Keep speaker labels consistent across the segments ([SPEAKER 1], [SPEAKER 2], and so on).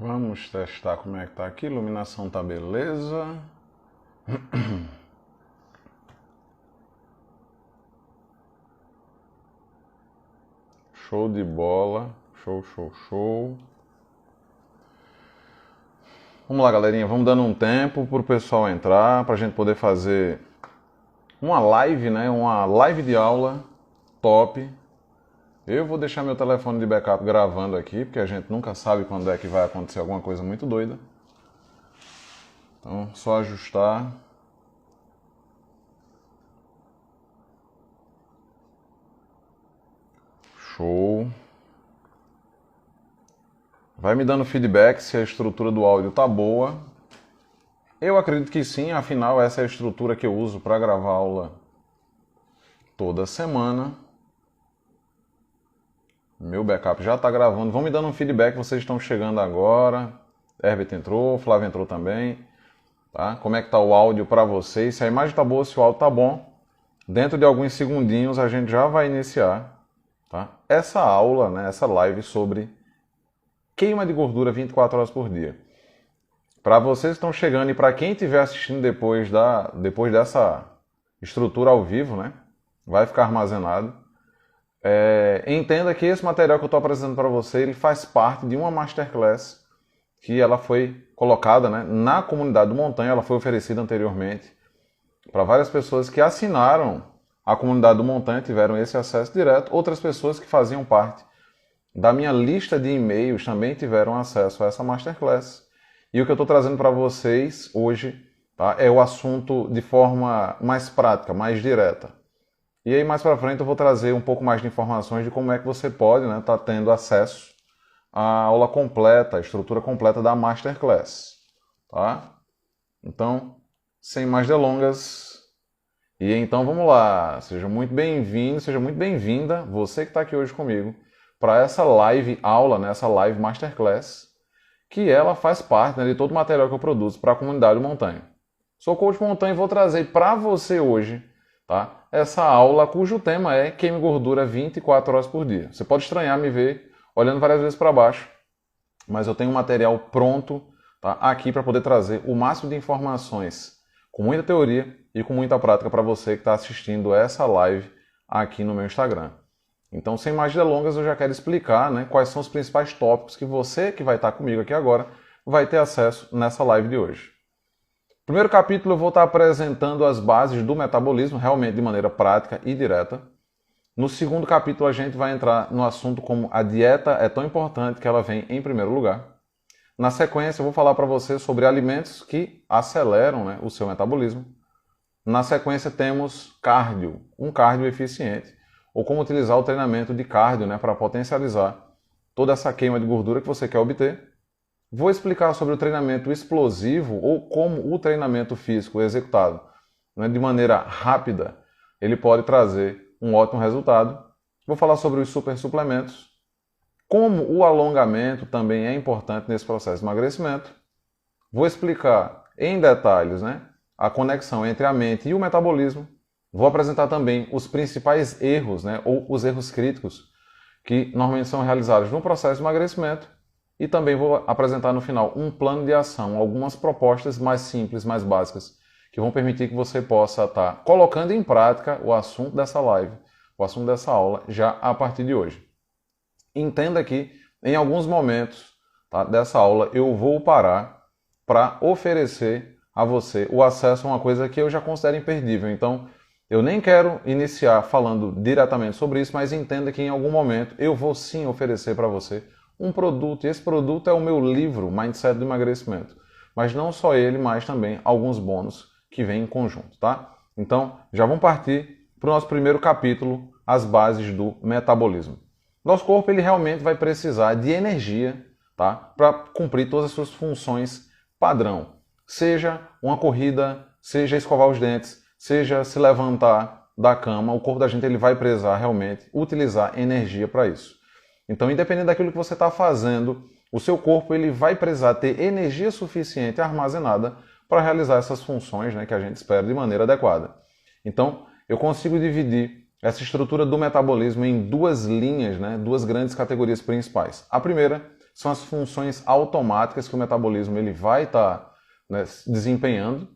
[SPEAKER 1] Vamos testar como é que tá aqui. Iluminação tá beleza. Show de bola. Show, show, show. Vamos lá, galerinha. Vamos dando um tempo pro pessoal entrar, pra gente poder fazer uma live, né? Uma live de aula top. Eu vou deixar meu telefone de backup gravando aqui, porque a gente nunca sabe quando é que vai acontecer alguma coisa muito doida. Então, só ajustar. Show. Vai me dando feedback se a estrutura do áudio tá boa. Eu acredito que sim, afinal essa é a estrutura que eu uso para gravar aula toda semana. Meu backup já está gravando. Vão me dando um feedback, vocês estão chegando agora. Herbert entrou, Flávio entrou também. Tá? Como é que tá o áudio para vocês? Se a imagem tá boa, se o áudio tá bom, dentro de alguns segundinhos a gente já vai iniciar, tá? Essa aula, né, essa live sobre queima de gordura 24 horas por dia. Para vocês que estão chegando e para quem estiver assistindo depois dessa estrutura ao vivo, né, vai ficar armazenado. Entenda que esse material que eu estou apresentando para você, ele faz parte de uma masterclass que ela foi colocada, né, na comunidade do Montanha. Ela foi oferecida anteriormente para várias pessoas que assinaram a comunidade do Montanha, tiveram esse acesso direto. Outras pessoas que faziam parte da minha lista de e-mails também tiveram acesso a essa masterclass. E o que eu estou trazendo para vocês hoje, tá, é o assunto de forma mais prática, mais direta. E aí mais para frente eu vou trazer um pouco mais de informações de como é que você pode, né, tá tendo acesso à aula completa, a estrutura completa da Masterclass. Tá? Então, sem mais delongas, e então vamos lá. Seja muito bem-vindo, seja muito bem-vinda, você que está aqui hoje comigo, para essa live aula, né, essa live Masterclass, que ela faz parte, né, de todo o material que eu produzo para a comunidade Montanha. Sou Coach Montanha e vou trazer para você hoje, tá, essa aula cujo tema é queime gordura 24 horas por dia. Você pode estranhar me ver olhando várias vezes para baixo, mas eu tenho um material pronto, tá, aqui para poder trazer o máximo de informações com muita teoria e com muita prática para você que está assistindo essa live aqui no meu Instagram. Então, sem mais delongas, eu já quero explicar, né, quais são os principais tópicos que você que vai estar comigo aqui agora vai ter acesso nessa live de hoje. No primeiro capítulo eu vou estar apresentando as bases do metabolismo, realmente de maneira prática e direta. No segundo capítulo a gente vai entrar no assunto como a dieta é tão importante que ela vem em primeiro lugar. Na sequência eu vou falar para você sobre alimentos que aceleram, né, o seu metabolismo. Na sequência temos cardio, um cardio eficiente, ou como utilizar o treinamento de cardio, né, para potencializar toda essa queima de gordura que você quer obter. Vou explicar sobre o treinamento explosivo ou como o treinamento físico executado, né, de maneira rápida ele pode trazer um ótimo resultado. Vou falar sobre os super suplementos, como o alongamento também é importante nesse processo de emagrecimento. Vou explicar em detalhes, né, a conexão entre a mente e o metabolismo. Vou apresentar também os principais erros, né, ou os erros críticos que normalmente são realizados no processo de emagrecimento. E também vou apresentar no final um plano de ação, algumas propostas mais simples, mais básicas, que vão permitir que você possa estar colocando em prática o assunto dessa live, o assunto dessa aula, já a partir de hoje. Entenda que em alguns momentos, tá, dessa aula eu vou parar para oferecer a você o acesso a uma coisa que eu já considero imperdível. Então, eu nem quero iniciar falando diretamente sobre isso, mas entenda que em algum momento eu vou sim oferecer para você um produto, e esse produto é o meu livro Mindset do Emagrecimento. Mas não só ele, mas também alguns bônus que vêm em conjunto, tá? Então, já vamos partir para o nosso primeiro capítulo, as bases do metabolismo. Nosso corpo ele realmente vai precisar de energia, tá, para cumprir todas as suas funções padrão. Seja uma corrida, seja escovar os dentes, seja se levantar da cama, o corpo da gente ele vai precisar realmente utilizar energia para isso. Então, independente daquilo que você está fazendo, o seu corpo ele vai precisar ter energia suficiente armazenada para realizar essas funções, né, que a gente espera de maneira adequada. Então, eu consigo dividir essa estrutura do metabolismo em duas linhas, né, duas grandes categorias principais. A primeira são as funções automáticas que o metabolismo ele vai estar desempenhando,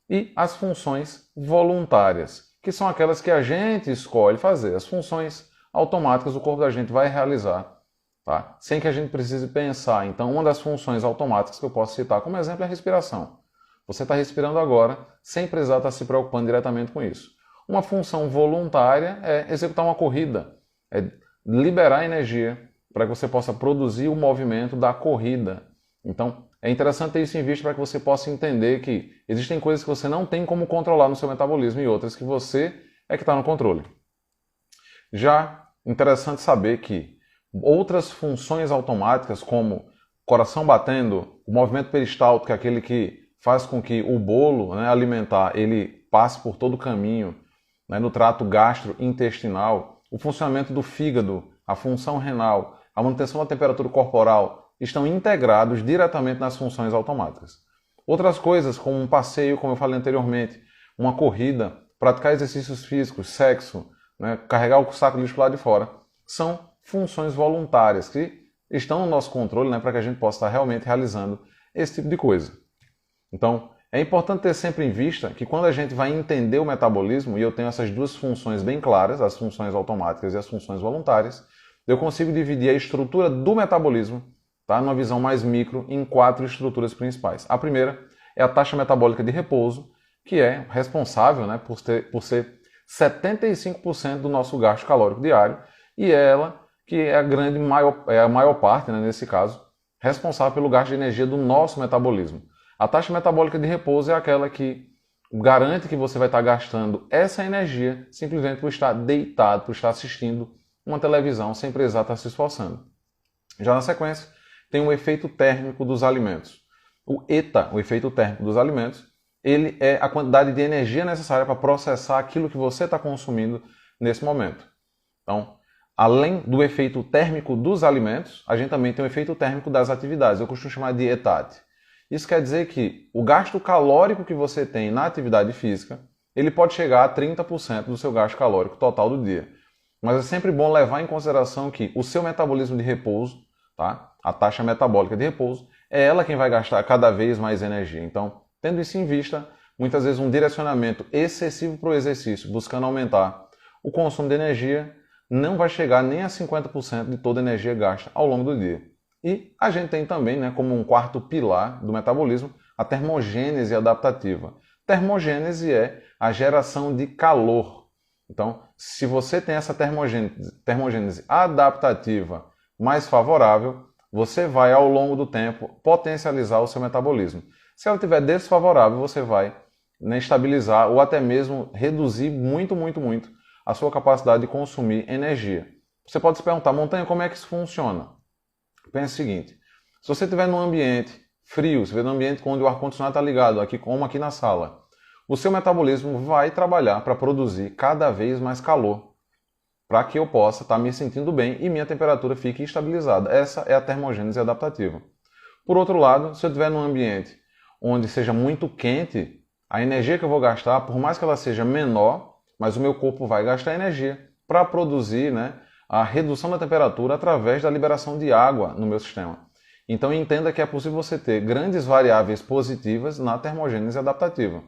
[SPEAKER 1] e as funções voluntárias, que são aquelas que a gente escolhe fazer. As funções automáticas o corpo da gente vai realizar, tá? Sem que a gente precise pensar. Então, uma das funções automáticas que eu posso citar como exemplo é a respiração. Você está respirando agora sem precisar estar se preocupando diretamente com isso. Uma função voluntária é executar uma corrida, é liberar energia para que você possa produzir o movimento da corrida. Então, é interessante ter isso em vista para que você possa entender que existem coisas que você não tem como controlar no seu metabolismo e outras que você é que está no controle. Já interessante saber que outras funções automáticas, como coração batendo, o movimento peristáltico, que é aquele que faz com que o bolo alimentar ele passe por todo o caminho no trato gastrointestinal, o funcionamento do fígado, a função renal, a manutenção da temperatura corporal, estão integrados diretamente nas funções automáticas. Outras coisas, como um passeio, como eu falei anteriormente, uma corrida, praticar exercícios físicos, sexo, carregar o saco de lixo lá de fora, são funções voluntárias que estão no nosso controle para que a gente possa estar realmente realizando esse tipo de coisa. Então, é importante ter sempre em vista que quando a gente vai entender o metabolismo, e eu tenho essas duas funções bem claras, as funções automáticas e as funções voluntárias, eu consigo dividir a estrutura do metabolismo, numa visão mais micro, em 4 estruturas principais. A primeira é a taxa metabólica de repouso, que é responsável por ser 75% do nosso gasto calórico diário, e ela que é a maior parte, nesse caso, responsável pelo gasto de energia do nosso metabolismo. A taxa metabólica de repouso é aquela que garante que você vai estar gastando essa energia simplesmente por estar deitado, por estar assistindo uma televisão sem precisar estar se esforçando. Já na sequência, tem o efeito térmico dos alimentos. O ETA, o efeito térmico dos alimentos, ele é a quantidade de energia necessária para processar aquilo que você está consumindo nesse momento. Então, além do efeito térmico dos alimentos, a gente também tem o efeito térmico das atividades. Eu costumo chamar de ETAT. Isso quer dizer que o gasto calórico que você tem na atividade física, ele pode chegar a 30% do seu gasto calórico total do dia. Mas é sempre bom levar em consideração que o seu metabolismo de repouso, a taxa metabólica de repouso, é ela quem vai gastar cada vez mais energia. Então, tendo isso em vista, muitas vezes um direcionamento excessivo para o exercício, buscando aumentar o consumo de energia, não vai chegar nem a 50% de toda a energia gasta ao longo do dia. E a gente tem também, como um quarto pilar do metabolismo, a termogênese adaptativa. Termogênese é a geração de calor. Então, se você tem essa termogênese adaptativa mais favorável, você vai, ao longo do tempo, potencializar o seu metabolismo. Se ela estiver desfavorável, você vai estabilizar ou até mesmo reduzir muito a sua capacidade de consumir energia. Você pode se perguntar, Montanha, como é que isso funciona? Pense o seguinte, se você estiver num ambiente frio, se estiver num ambiente onde o ar-condicionado está ligado, como aqui na sala, o seu metabolismo vai trabalhar para produzir cada vez mais calor, para que eu possa estar me sentindo bem e minha temperatura fique estabilizada. Essa é a termogênese adaptativa. Por outro lado, se eu estiver num ambiente onde seja muito quente, a energia que eu vou gastar, por mais que ela seja menor, mas o meu corpo vai gastar energia para produzir a redução da temperatura através da liberação de água no meu sistema. Então entenda que é possível você ter grandes variáveis positivas na termogênese adaptativa.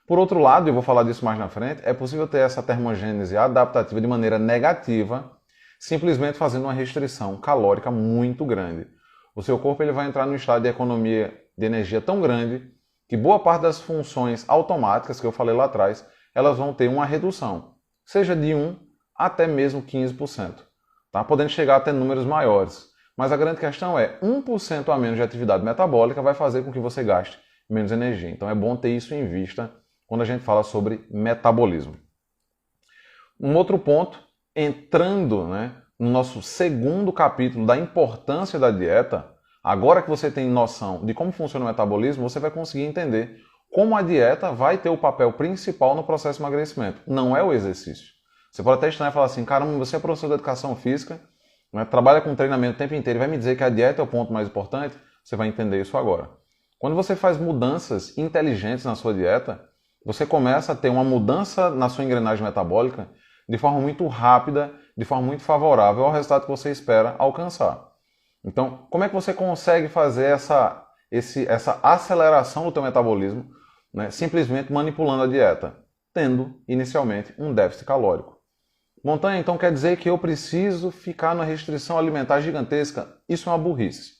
[SPEAKER 1] Por outro lado, e eu vou falar disso mais na frente, é possível ter essa termogênese adaptativa de maneira negativa, simplesmente fazendo uma restrição calórica muito grande. O seu corpo ele vai entrar num estado de economia de energia tão grande que boa parte das funções automáticas que eu falei lá atrás, elas vão ter uma redução, seja de 1 até mesmo 15%, podendo chegar até números maiores. Mas a grande questão é, 1% a menos de atividade metabólica vai fazer com que você gaste menos energia. Então é bom ter isso em vista quando a gente fala sobre metabolismo. Um outro ponto, entrando no nosso segundo capítulo da importância da dieta, agora que você tem noção de como funciona o metabolismo, você vai conseguir entender como a dieta vai ter o papel principal no processo de emagrecimento. Não é o exercício. Você pode até estranhar e falar assim, caramba, você é professor de educação física, trabalha com treinamento o tempo inteiro e vai me dizer que a dieta é o ponto mais importante? Você vai entender isso agora. Quando você faz mudanças inteligentes na sua dieta, você começa a ter uma mudança na sua engrenagem metabólica de forma muito rápida, de forma muito favorável ao resultado que você espera alcançar. Então, como é que você consegue fazer essa aceleração do teu metabolismo, né, simplesmente manipulando a dieta? Tendo, inicialmente, um déficit calórico. Montanha, então quer dizer que eu preciso ficar numa restrição alimentar gigantesca? Isso é uma burrice.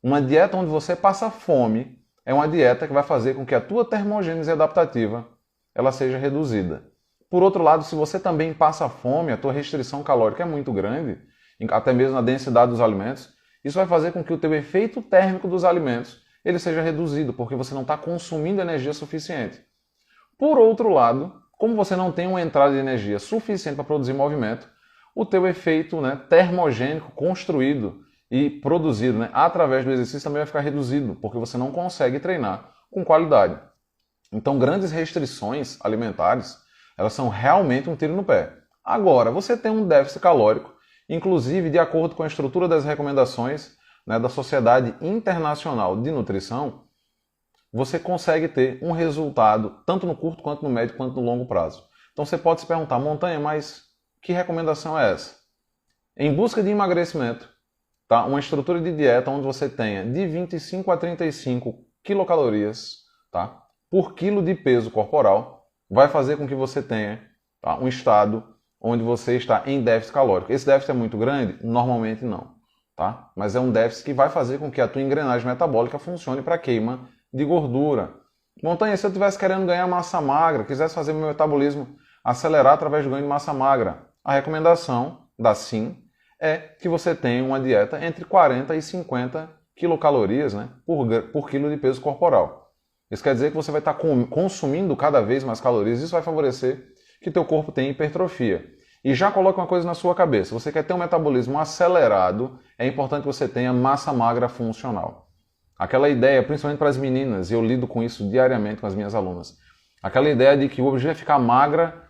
[SPEAKER 1] Uma dieta onde você passa fome é uma dieta que vai fazer com que a tua termogênese adaptativa ela seja reduzida. Por outro lado, se você também passa fome, a tua restrição calórica é muito grande, até mesmo na densidade dos alimentos, isso vai fazer com que o teu efeito térmico dos alimentos ele seja reduzido, porque você não está consumindo energia suficiente. Por outro lado, como você não tem uma entrada de energia suficiente para produzir movimento, o teu efeito, né, termogênico construído e produzido, né, através do exercício também vai ficar reduzido, porque você não consegue treinar com qualidade. Então, grandes restrições alimentares, elas são realmente um tiro no pé. Agora, você tem um déficit calórico, inclusive de acordo com a estrutura das recomendações, né, da Sociedade Internacional de Nutrição, você consegue ter um resultado tanto no curto, quanto no médio, quanto no longo prazo. Então você pode se perguntar, Montanha, mas que recomendação é essa? Em busca de emagrecimento, tá? Uma estrutura de dieta onde você tenha de 25 a 35 quilocalorias, tá, por quilo de peso corporal, vai fazer com que você tenha, tá, um estado onde você está em déficit calórico. Esse déficit é muito grande? Normalmente não, tá? Mas é um déficit que vai fazer com que a tua engrenagem metabólica funcione para queima de gordura. Montanha, se eu estivesse querendo ganhar massa magra, quisesse fazer meu metabolismo acelerar através do ganho de massa magra, a recomendação da SIM é que você tenha uma dieta entre 40 e 50 quilocalorias, né, por quilo de peso corporal. Isso quer dizer que você vai estar consumindo cada vez mais calorias, isso vai favorecer que teu corpo tenha hipertrofia. E já coloca uma coisa na sua cabeça, você quer ter um metabolismo acelerado, é importante que você tenha massa magra funcional. Aquela ideia, principalmente para as meninas, e eu lido com isso diariamente com as minhas alunas, aquela ideia de que o objetivo é ficar magra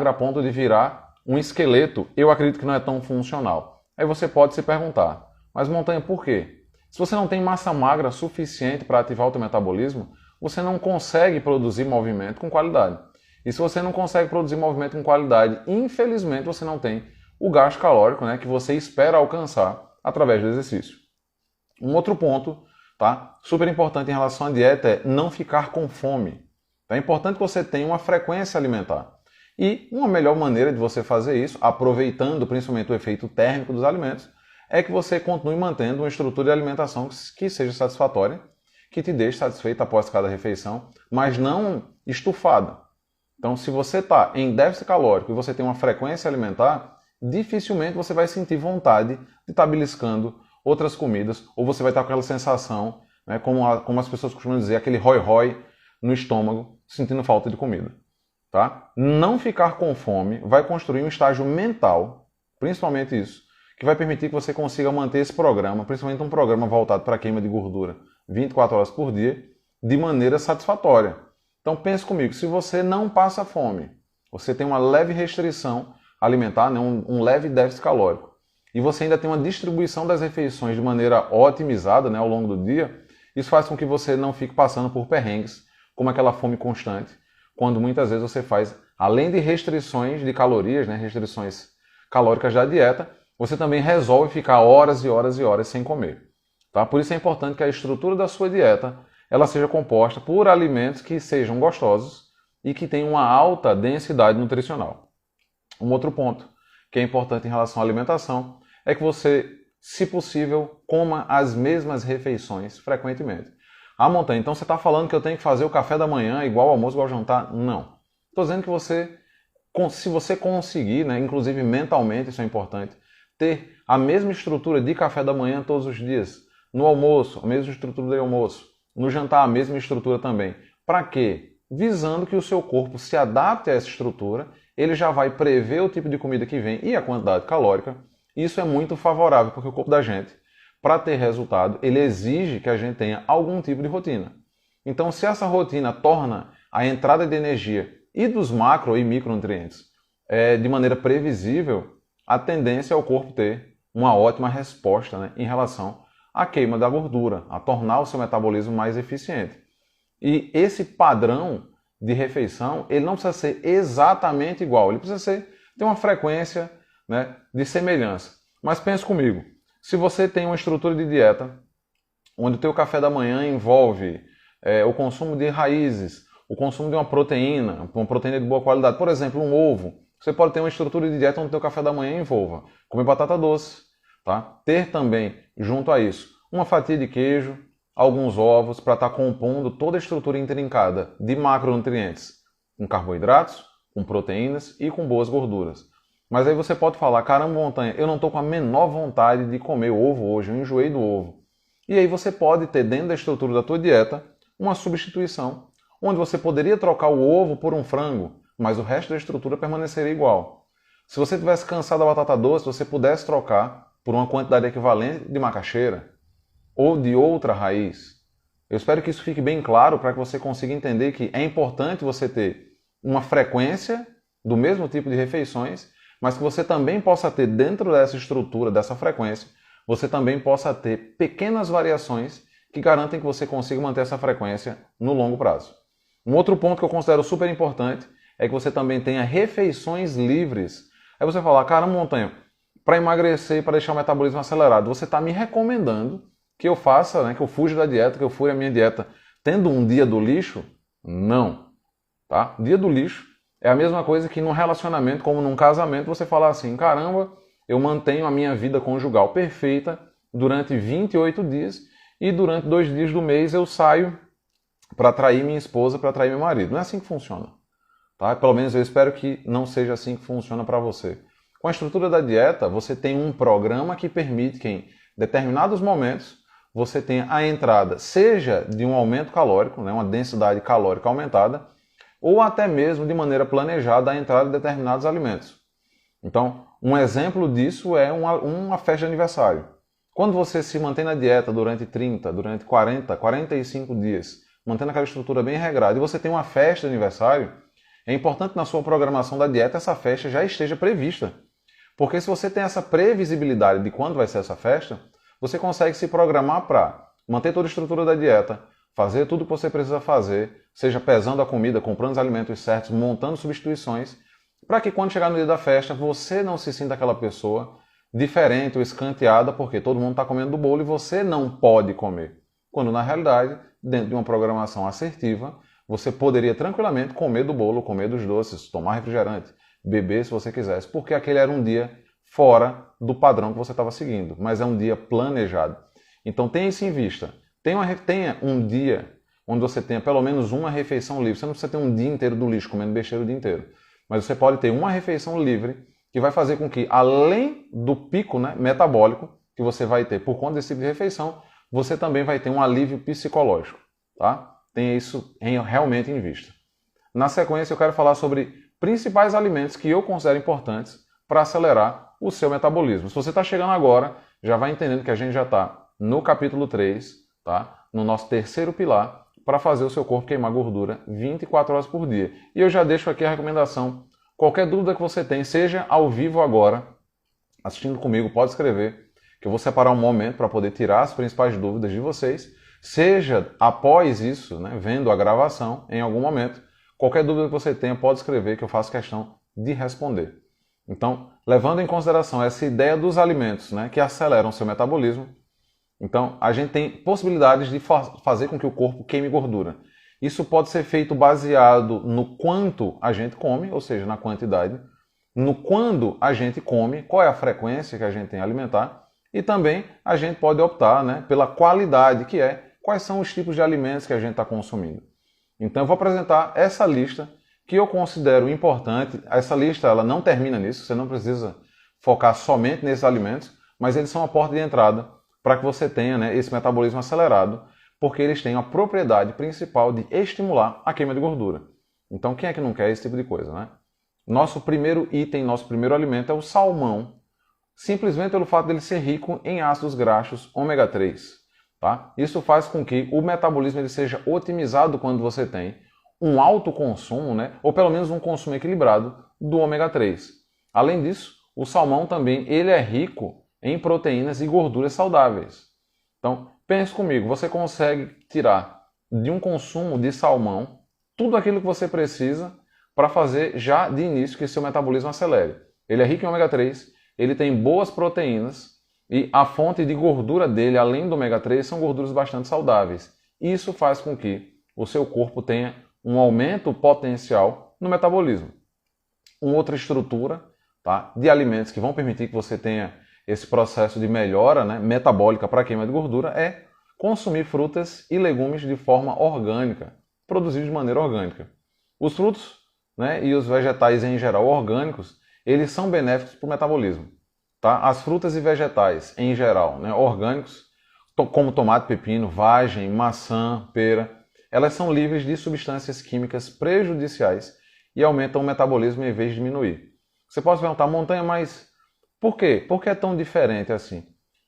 [SPEAKER 1] a ponto de virar um esqueleto, eu acredito que não é tão funcional. Aí você pode se perguntar, mas Montanha, por quê? Se você não tem massa magra suficiente para ativar o teu metabolismo, você não consegue produzir movimento com qualidade. E se você não consegue produzir movimento com qualidade, infelizmente você não tem o gasto calórico, né, que você espera alcançar através do exercício. Um outro ponto, tá, super importante em relação à dieta é não ficar com fome. É importante que você tenha uma frequência alimentar. E uma melhor maneira de você fazer isso, aproveitando principalmente o efeito térmico dos alimentos, é que você continue mantendo uma estrutura de alimentação que seja satisfatória, que te deixe satisfeito após cada refeição, mas não estufada. Então, se você está em déficit calórico e você tem uma frequência alimentar, dificilmente você vai sentir vontade de estar beliscando outras comidas, ou você vai estar com aquela sensação, né, como as pessoas costumam dizer, aquele rói-rói no estômago, sentindo falta de comida. Tá? Não ficar com fome vai construir um estágio mental, principalmente isso, que vai permitir que você consiga manter esse programa, principalmente um programa voltado para a queima de gordura 24 horas por dia, de maneira satisfatória. Então pense comigo, se você não passa fome, você tem uma leve restrição alimentar, né, um leve déficit calórico, e você ainda tem uma distribuição das refeições de maneira otimizada, né, ao longo do dia, isso faz com que você não fique passando por perrengues, como aquela fome constante, quando muitas vezes você faz, além de restrições de calorias, né, restrições calóricas da dieta, você também resolve ficar horas e horas e horas sem comer. Tá? Por isso é importante que a estrutura da sua dieta ela seja composta por alimentos que sejam gostosos e que tenham uma alta densidade nutricional. Um outro ponto que é importante em relação à alimentação é que você, se possível, coma as mesmas refeições frequentemente. Ah, Montanha, então você está falando que eu tenho que fazer o café da manhã igual ao almoço, igual ao jantar? Não. Estou dizendo que você, se você conseguir, né, inclusive mentalmente, isso é importante, ter a mesma estrutura de café da manhã todos os dias, no almoço, a mesma estrutura de almoço, no jantar, a mesma estrutura também. Para quê? Visando que o seu corpo se adapte a essa estrutura, ele já vai prever o tipo de comida que vem e a quantidade calórica. Isso é muito favorável, porque o corpo da gente, para ter resultado, ele exige que a gente tenha algum tipo de rotina. Então, se essa rotina torna a entrada de energia e dos macro e micronutrientes de maneira previsível, a tendência é o corpo ter uma ótima resposta, né, em relação à queima da gordura, a tornar o seu metabolismo mais eficiente. E esse padrão de refeição, ele não precisa ser exatamente igual, ele precisa ter uma frequência, né, de semelhança. Mas pense comigo, Se você tem uma estrutura de dieta onde o teu café da manhã envolve o consumo de raízes, o consumo de uma proteína de boa qualidade, por exemplo, um ovo, você pode ter uma estrutura de dieta onde o teu café da manhã envolva comer batata doce, tá? Ter também, junto a isso, uma fatia de queijo, alguns ovos, para estar compondo toda a estrutura intrincada de macronutrientes, com carboidratos, com proteínas e com boas gorduras. Mas aí você pode falar, caramba, Montanha, eu não estou com a menor vontade de comer ovo hoje, eu enjoei do ovo. E aí você pode ter dentro da estrutura da tua dieta uma substituição, onde você poderia trocar o ovo por um frango, mas o resto da estrutura permaneceria igual. Se você tivesse cansado da batata doce, você pudesse trocar por uma quantidade equivalente de macaxeira ou de outra raiz. Eu espero que isso fique bem claro para que você consiga entender que é importante você ter uma frequência do mesmo tipo de refeições, mas que você também possa ter dentro dessa estrutura, dessa frequência, você também possa ter pequenas variações que garantem que você consiga manter essa frequência no longo prazo. Um outro ponto que eu considero super importante é que você também tenha refeições livres. Aí você fala, caramba, Montanha, para emagrecer, para deixar o metabolismo acelerado, você está me recomendando que eu faça, né, que eu fuja da dieta, que eu fure a minha dieta tendo um dia do lixo? Não. Tá? Dia do lixo é a mesma coisa que num relacionamento, como num casamento, você falar assim, caramba, eu mantenho a minha vida conjugal perfeita durante 28 dias e durante 2 dias do mês eu saio para atrair minha esposa, para atrair meu marido. Não é assim que funciona. Tá? Pelo menos eu espero que não seja assim que funciona para você. Com a estrutura da dieta, você tem um programa que permite que em determinados momentos você tenha a entrada, seja de um aumento calórico, né, uma densidade calórica aumentada, ou até mesmo de maneira planejada a entrada de determinados alimentos. Então, um exemplo disso é uma festa de aniversário. Quando você se mantém na dieta durante 30, durante 40, 45 dias, mantendo aquela estrutura bem regrada, e você tem uma festa de aniversário, é importante na sua programação da dieta essa festa já esteja prevista. Porque se você tem essa previsibilidade de quando vai ser essa festa, você consegue se programar para manter toda a estrutura da dieta, fazer tudo o que você precisa fazer, seja pesando a comida, comprando os alimentos certos, montando substituições, para que quando chegar no dia da festa, você não se sinta aquela pessoa diferente ou escanteada, porque todo mundo está comendo do bolo e você não pode comer. Quando na realidade, dentro de uma programação assertiva, você poderia tranquilamente comer do bolo, comer dos doces, tomar refrigerante, beber se você quisesse, porque aquele era um dia fora do padrão que você estava seguindo, mas é um dia planejado. Então tenha isso em vista. Tenha um dia onde você tenha pelo menos uma refeição livre. Você não precisa ter um dia inteiro do lixo comendo besteira o dia inteiro. Mas você pode ter uma refeição livre que vai fazer com que, além do pico, né, metabólico que você vai ter por conta desse tipo de refeição, você também vai ter um alívio psicológico. Tá? Tenha isso realmente em vista. Na sequência, eu quero falar sobre principais alimentos que eu considero importantes para acelerar o seu metabolismo. Se você está chegando agora, já vai entendendo que a gente já está no capítulo 3, tá? No nosso terceiro pilar, para fazer o seu corpo queimar gordura 24 horas por dia. E eu já deixo aqui a recomendação. Qualquer dúvida que você tem, seja ao vivo agora, assistindo comigo, pode escrever, que eu vou separar um momento para poder tirar as principais dúvidas de vocês, seja após isso, né, vendo a gravação em algum momento. Qualquer dúvida que você tenha, pode escrever, que eu faço questão de responder. Então, levando em consideração essa ideia dos alimentos, né, que aceleram o seu metabolismo, então a gente tem possibilidades de fazer com que o corpo queime gordura. Isso pode ser feito baseado no quanto a gente come, ou seja, na quantidade, no quando a gente come, qual é a frequência que a gente tem a alimentar, e também a gente pode optar, né, pela qualidade, que é quais são os tipos de alimentos que a gente está consumindo. Então eu vou apresentar essa lista que eu considero importante. Essa lista ela não termina nisso, você não precisa focar somente nesses alimentos, mas eles são a porta de entrada para que você tenha, né, esse metabolismo acelerado, porque eles têm a propriedade principal de estimular a queima de gordura. Então quem é que não quer esse tipo de coisa, né? Nosso primeiro item, nosso primeiro alimento é o salmão, simplesmente pelo fato dele ser rico em ácidos graxos ômega 3. Tá? Isso faz com que o metabolismo ele seja otimizado quando você tem um alto consumo, né? Ou pelo menos um consumo equilibrado do ômega 3. Além disso, o salmão também ele é rico em proteínas e gorduras saudáveis. Então, pense comigo, você consegue tirar de um consumo de salmão tudo aquilo que você precisa para fazer já de início que seu metabolismo acelere. Ele é rico em ômega 3, ele tem boas proteínas E a fonte de gordura dele, além do ômega 3, são gorduras bastante saudáveis. Isso faz com que o seu corpo tenha um aumento potencial no metabolismo. Uma outra estrutura, tá, de alimentos que vão permitir que você tenha esse processo de melhora, né, metabólica para a queima de gordura é consumir frutas e legumes de forma orgânica, produzidos de maneira orgânica. Os frutos, né, e os vegetais em geral orgânicos, eles são benéficos para o metabolismo. Tá? As frutas e vegetais em geral, né, orgânicos, como tomate, pepino, vagem, maçã, pera, elas são livres de substâncias químicas prejudiciais e aumentam o metabolismo em vez de diminuir. Você pode perguntar, Montanha, mas por quê? Por que é tão diferente assim?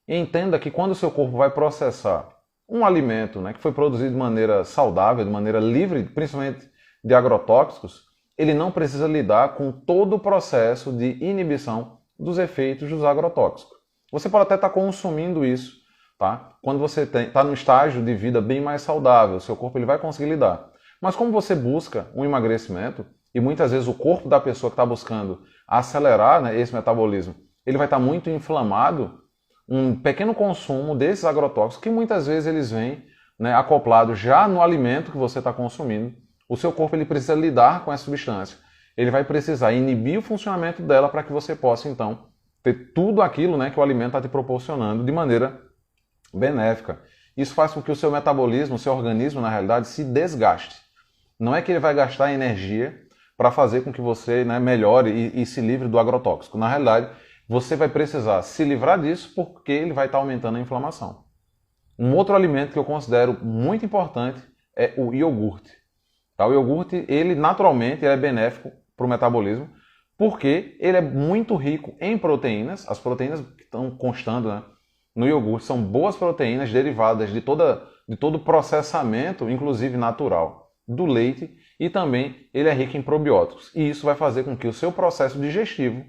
[SPEAKER 1] E entenda que quando o seu corpo vai processar um alimento, né, que foi produzido de maneira saudável, de maneira livre, principalmente de agrotóxicos, ele não precisa lidar com todo o processo de inibição dos efeitos dos agrotóxicos. Você pode até estar consumindo isso, tá? Quando você está num estágio de vida bem mais saudável, o seu corpo ele vai conseguir lidar. Mas como você busca um emagrecimento, e muitas vezes o corpo da pessoa que está buscando acelerar, né, esse metabolismo, ele vai estar muito inflamado, um pequeno consumo desses agrotóxicos, que muitas vezes eles vêm, né, acoplados já no alimento que você está consumindo, o seu corpo ele precisa lidar com essa substância. Ele vai precisar inibir o funcionamento dela para que você possa, então, ter tudo aquilo, né, que o alimento está te proporcionando de maneira benéfica. Isso faz com que o seu metabolismo, o seu organismo, na realidade, se desgaste. Não é que ele vai gastar energia para fazer com que você, né, melhore e se livre do agrotóxico. Na realidade, você vai precisar se livrar disso porque ele vai estar aumentando a inflamação. Um outro alimento que eu considero muito importante é o iogurte. Tá? O iogurte, ele naturalmente é benéfico para o metabolismo, porque ele é muito rico em proteínas. As proteínas que estão constando, né, no iogurte são boas proteínas derivadas de todo o processamento, inclusive natural, do leite, e também ele é rico em probióticos. E isso vai fazer com que o seu processo digestivo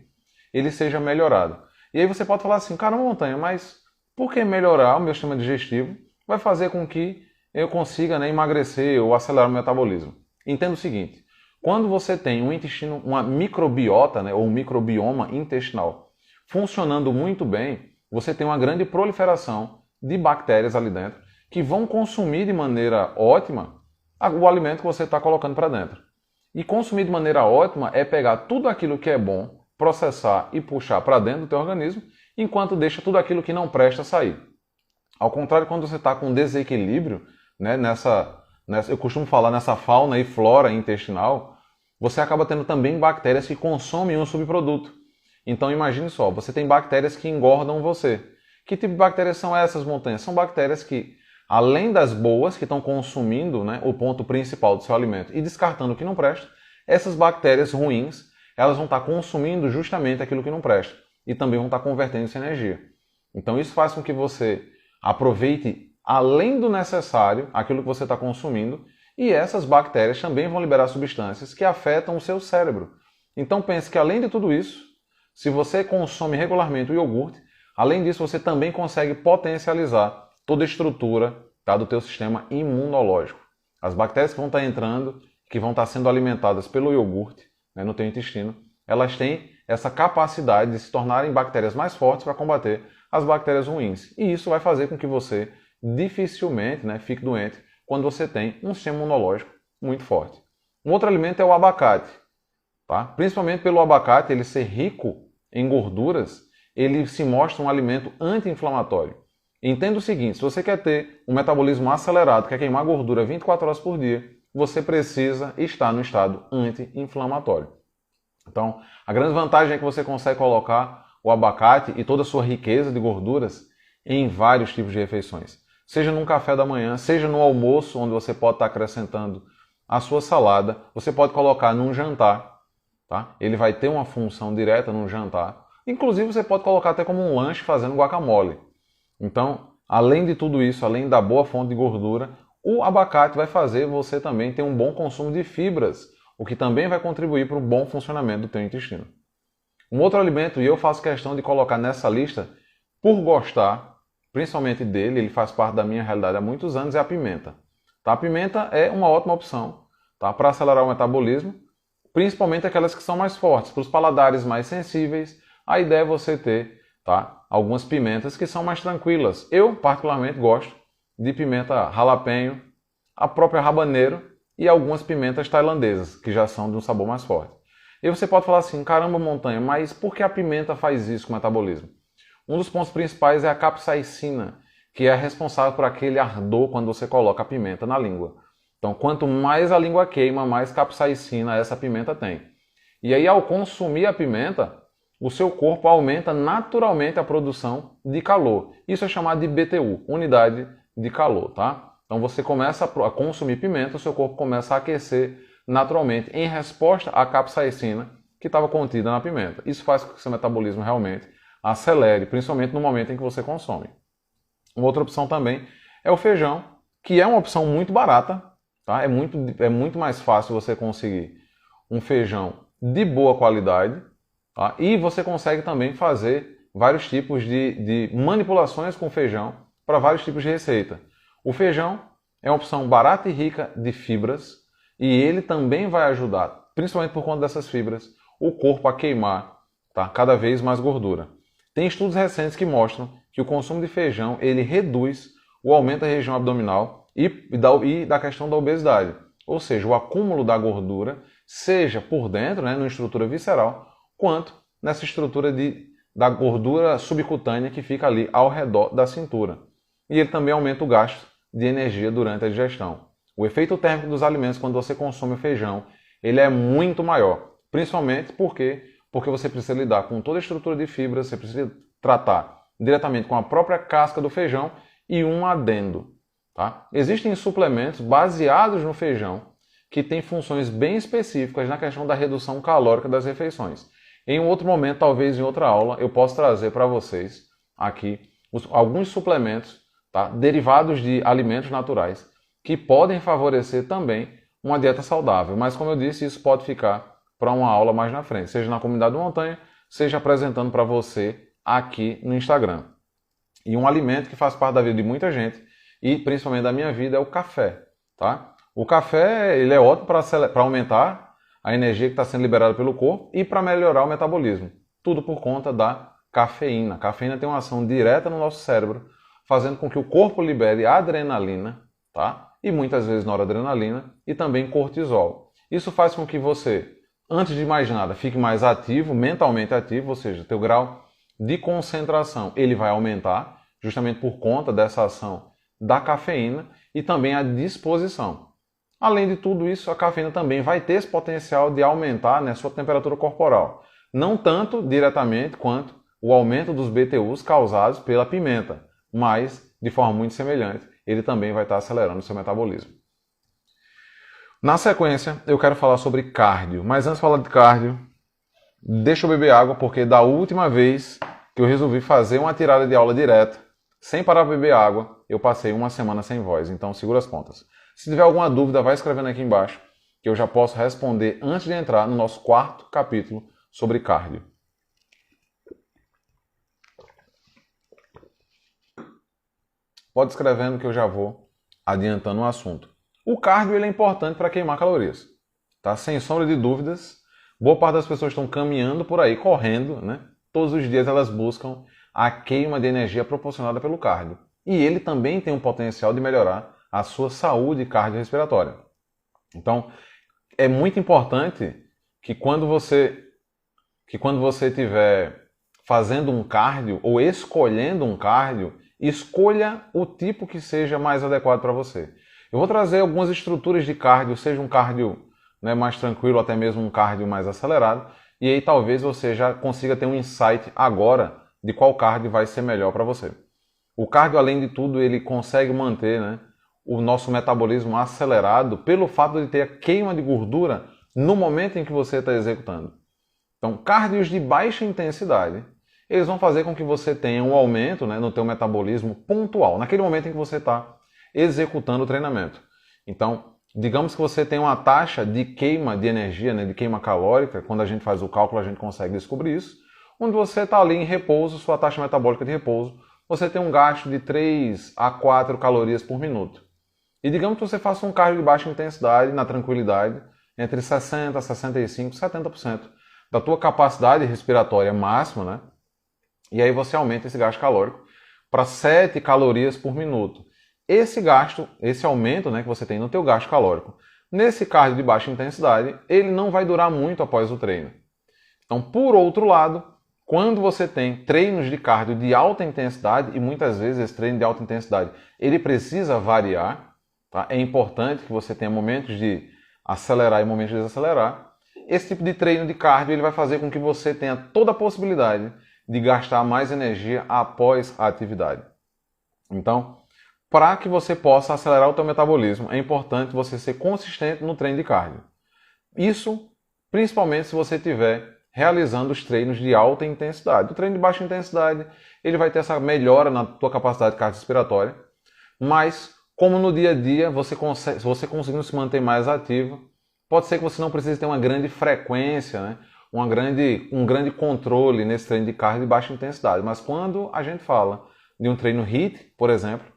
[SPEAKER 1] ele seja melhorado. E aí você pode falar assim, caramba, Montanha, mas por que melhorar o meu sistema digestivo vai fazer com que eu consiga, né, emagrecer ou acelerar o metabolismo? Entenda o seguinte, quando você tem um intestino, uma microbiota, né, ou um microbioma intestinal funcionando muito bem, você tem uma grande proliferação de bactérias ali dentro que vão consumir de maneira ótima o alimento que você está colocando para dentro. E consumir de maneira ótima é pegar tudo aquilo que é bom, processar e puxar para dentro do teu organismo, enquanto deixa tudo aquilo que não presta sair. Ao contrário, quando você está com desequilíbrio, né, eu costumo falar nessa fauna e flora intestinal, você acaba tendo também bactérias que consomem um subproduto. Então imagine só, você tem bactérias que engordam você. Que tipo de bactérias são essas, Montanhas? São bactérias que, além das boas, que estão consumindo, né, o ponto principal do seu alimento e descartando o que não presta, essas bactérias ruins, elas vão estar consumindo justamente aquilo que não presta e também vão estar convertendo isso em energia. Então isso faz com que você aproveite, além do necessário, aquilo que você está consumindo, e essas bactérias também vão liberar substâncias que afetam o seu cérebro. Então pense que, além de tudo isso, se você consome regularmente o iogurte, além disso você também consegue potencializar toda a estrutura, tá, do teu sistema imunológico. As bactérias que vão estar entrando, que vão estar sendo alimentadas pelo iogurte, né, no teu intestino, elas têm essa capacidade de se tornarem bactérias mais fortes para combater as bactérias ruins. E isso vai fazer com que você dificilmente, né, fique doente quando você tem um sistema imunológico muito forte. Um outro alimento é o abacate. Tá? Principalmente pelo abacate ele ser rico em gorduras, ele se mostra um alimento anti-inflamatório. Entenda o seguinte, se você quer ter um metabolismo acelerado, quer queimar gordura 24 horas por dia, você precisa estar no estado anti-inflamatório. Então, a grande vantagem é que você consegue colocar o abacate e toda a sua riqueza de gorduras em vários tipos de refeições. Seja num café da manhã, seja no almoço, onde você pode estar acrescentando a sua salada, você pode colocar num jantar, tá? Ele vai ter uma função direta num jantar. Inclusive, você pode colocar até como um lanche fazendo guacamole. Então, além de tudo isso, além da boa fonte de gordura, o abacate vai fazer você também ter um bom consumo de fibras, o que também vai contribuir para o bom funcionamento do teu intestino. Um outro alimento, e eu faço questão de colocar nessa lista, por gostar, principalmente dele, ele faz parte da minha realidade há muitos anos, é a pimenta. Tá? A pimenta é uma ótima opção, tá, para acelerar o metabolismo, principalmente aquelas que são mais fortes. Para os paladares mais sensíveis, a ideia é você ter tá? Algumas pimentas que são mais tranquilas. Eu, particularmente, gosto de pimenta jalapeño, a própria habanero e algumas pimentas tailandesas, que já são de um sabor mais forte. E você pode falar assim, caramba, Montanha, mas por que a pimenta faz isso com o metabolismo? Um dos pontos principais é a capsaicina, que é responsável por aquele ardor quando você coloca a pimenta na língua. Então, quanto mais a língua queima, mais capsaicina essa pimenta tem. E aí, ao consumir a pimenta, o seu corpo aumenta naturalmente a produção de calor. Isso é chamado de BTU, unidade de calor, tá? Então, você começa a consumir pimenta, o seu corpo começa a aquecer naturalmente em resposta à capsaicina que estava contida na pimenta. Isso faz com que o seu metabolismo realmente acelere, principalmente no momento em que você consome. Uma outra opção também é o feijão, que é uma opção muito barata, tá? É muito mais fácil você conseguir um feijão de boa qualidade, tá? E você consegue também fazer vários tipos de manipulações com feijão para vários tipos de receita. O feijão é uma opção barata e rica de fibras e ele também vai ajudar, principalmente por conta dessas fibras, o corpo a queimar, tá? Cada vez mais gordura. Tem estudos recentes que mostram que o consumo de feijão ele reduz o aumento da região abdominal e da questão da obesidade. Ou seja, o acúmulo da gordura, seja por dentro, né, na estrutura visceral, quanto nessa estrutura da gordura subcutânea que fica ali ao redor da cintura. E ele também aumenta o gasto de energia durante a digestão. O efeito térmico dos alimentos quando você consome o feijão, ele é muito maior. Principalmente porque você precisa lidar com toda a estrutura de fibras, você precisa tratar diretamente com a própria casca do feijão e um adendo. Tá? Existem suplementos baseados no feijão que têm funções bem específicas na questão da redução calórica das refeições. Em um outro momento, talvez em outra aula, eu posso trazer para vocês aqui alguns suplementos, tá? Derivados de alimentos naturais que podem favorecer também uma dieta saudável. Mas como eu disse, isso pode ficar para uma aula mais na frente, seja na comunidade do Montanha, seja apresentando para você aqui no Instagram. E um alimento que faz parte da vida de muita gente, e principalmente da minha vida, é o café. Tá? O café ele é ótimo para aumentar a energia que está sendo liberada pelo corpo e para melhorar o metabolismo. Tudo por conta da cafeína. A cafeína tem uma ação direta no nosso cérebro, fazendo com que o corpo libere adrenalina, tá? E muitas vezes noradrenalina e também cortisol. Isso faz com que você, antes de mais nada, fique mais ativo, mentalmente ativo, ou seja, teu grau de concentração ele vai aumentar, justamente por conta dessa ação da cafeína e também a disposição. Além de tudo isso, a cafeína também vai ter esse potencial de aumentar, né, sua temperatura corporal. Não tanto diretamente quanto o aumento dos BTUs causados pela pimenta, mas de forma muito semelhante, ele também vai estar acelerando o seu metabolismo. Na sequência, eu quero falar sobre cardio, mas antes de falar de cardio, deixa eu beber água, porque da última vez que eu resolvi fazer uma tirada de aula direta, sem parar para beber água, eu passei uma semana sem voz, então segura as pontas. Se tiver alguma dúvida, vai escrevendo aqui embaixo, que eu já posso responder antes de entrar no nosso quarto capítulo sobre cardio. Pode escrevendo que eu já vou adiantando o assunto. O cardio ele é importante para queimar calorias. Tá? Sem sombra de dúvidas, boa parte das pessoas estão caminhando por aí, correndo, né? Todos os dias elas buscam a queima de energia proporcionada pelo cardio. E ele também tem um potencial de melhorar a sua saúde cardiorrespiratória. Então, é muito importante que quando você estiver fazendo um cardio ou escolhendo um cardio, escolha o tipo que seja mais adequado para você. Eu vou trazer algumas estruturas de cardio, seja um cardio, né, mais tranquilo, até mesmo um cardio mais acelerado, e aí talvez você já consiga ter um insight agora de qual cardio vai ser melhor para você. O cardio, além de tudo, ele consegue manter, né, o nosso metabolismo acelerado pelo fato de ter a queima de gordura no momento em que você está executando. Então, cardios de baixa intensidade, eles vão fazer com que você tenha um aumento, né, no teu metabolismo pontual, naquele momento em que você está executando o treinamento. Então, digamos que você tem uma taxa de queima de energia, né, de queima calórica, quando a gente faz o cálculo a gente consegue descobrir isso, onde você está ali em repouso, sua taxa metabólica de repouso, você tem um gasto de 3 a 4 calorias por minuto. E digamos que você faça um cardio de baixa intensidade, na tranquilidade, entre 60%, 65%, 70% da tua capacidade respiratória máxima, né? E aí você aumenta esse gasto calórico para 7 calorias por minuto. Esse gasto, esse aumento, né, que você tem no teu gasto calórico, nesse cardio de baixa intensidade, ele não vai durar muito após o treino. Então, por outro lado, quando você tem treinos de cardio de alta intensidade, e muitas vezes esse treino de alta intensidade, ele precisa variar, tá? É importante que você tenha momentos de acelerar e momentos de desacelerar. Esse tipo de treino de cardio ele vai fazer com que você tenha toda a possibilidade de gastar mais energia após a atividade. Então, para que você possa acelerar o teu metabolismo, é importante você ser consistente no treino de cardio. Isso, principalmente se você estiver realizando os treinos de alta intensidade. O treino de baixa intensidade, ele vai ter essa melhora na tua capacidade cardiorrespiratória, mas como no dia a dia você conseguindo se manter mais ativo, pode ser que você não precise ter uma grande frequência, né? um grande controle nesse treino de cardio de baixa intensidade. Mas quando a gente fala de um treino HIIT, por exemplo,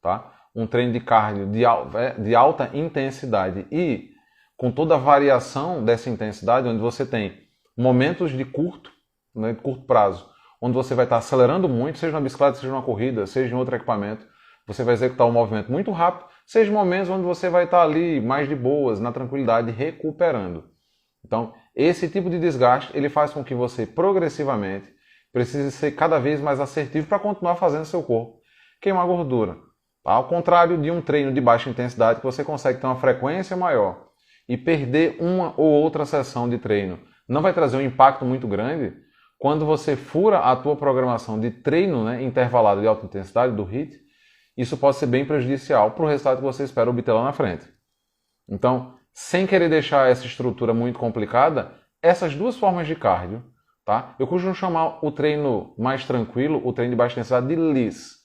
[SPEAKER 1] tá? Um treino de cardio de alta intensidade e com toda a variação dessa intensidade, onde você tem momentos de curto, né, de curto prazo, onde você vai estar acelerando muito, seja na bicicleta, seja numa corrida, seja em outro equipamento, você vai executar um movimento muito rápido, seja momentos onde você vai estar ali mais de boas, na tranquilidade, recuperando. Então, esse tipo de desgaste, ele faz com que você progressivamente precise ser cada vez mais assertivo para continuar fazendo seu corpo queimar gordura. Tá? Ao contrário de um treino de baixa intensidade, que você consegue ter uma frequência maior e perder uma ou outra sessão de treino não vai trazer um impacto muito grande, quando você fura a tua programação de treino, né, intervalado de alta intensidade, do HIIT, isso pode ser bem prejudicial para o resultado que você espera obter lá na frente. Então, sem querer deixar essa estrutura muito complicada, essas duas formas de cardio, tá? Eu costumo chamar o treino mais tranquilo, o treino de baixa intensidade, de LIS,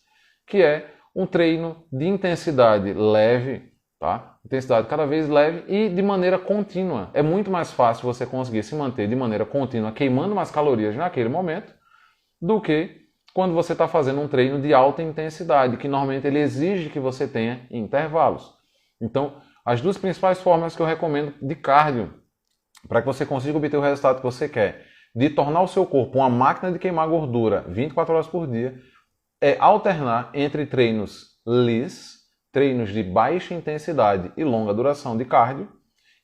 [SPEAKER 1] que é um treino de intensidade leve, tá? Intensidade cada vez leve e de maneira contínua. É muito mais fácil você conseguir se manter de maneira contínua, queimando mais calorias naquele momento, do que quando você está fazendo um treino de alta intensidade, que normalmente ele exige que você tenha intervalos. Então, as duas principais formas que eu recomendo de cardio, para que você consiga obter o resultado que você quer, de tornar o seu corpo uma máquina de queimar gordura 24 horas por dia, é alternar entre treinos LIS, treinos de baixa intensidade e longa duração de cardio,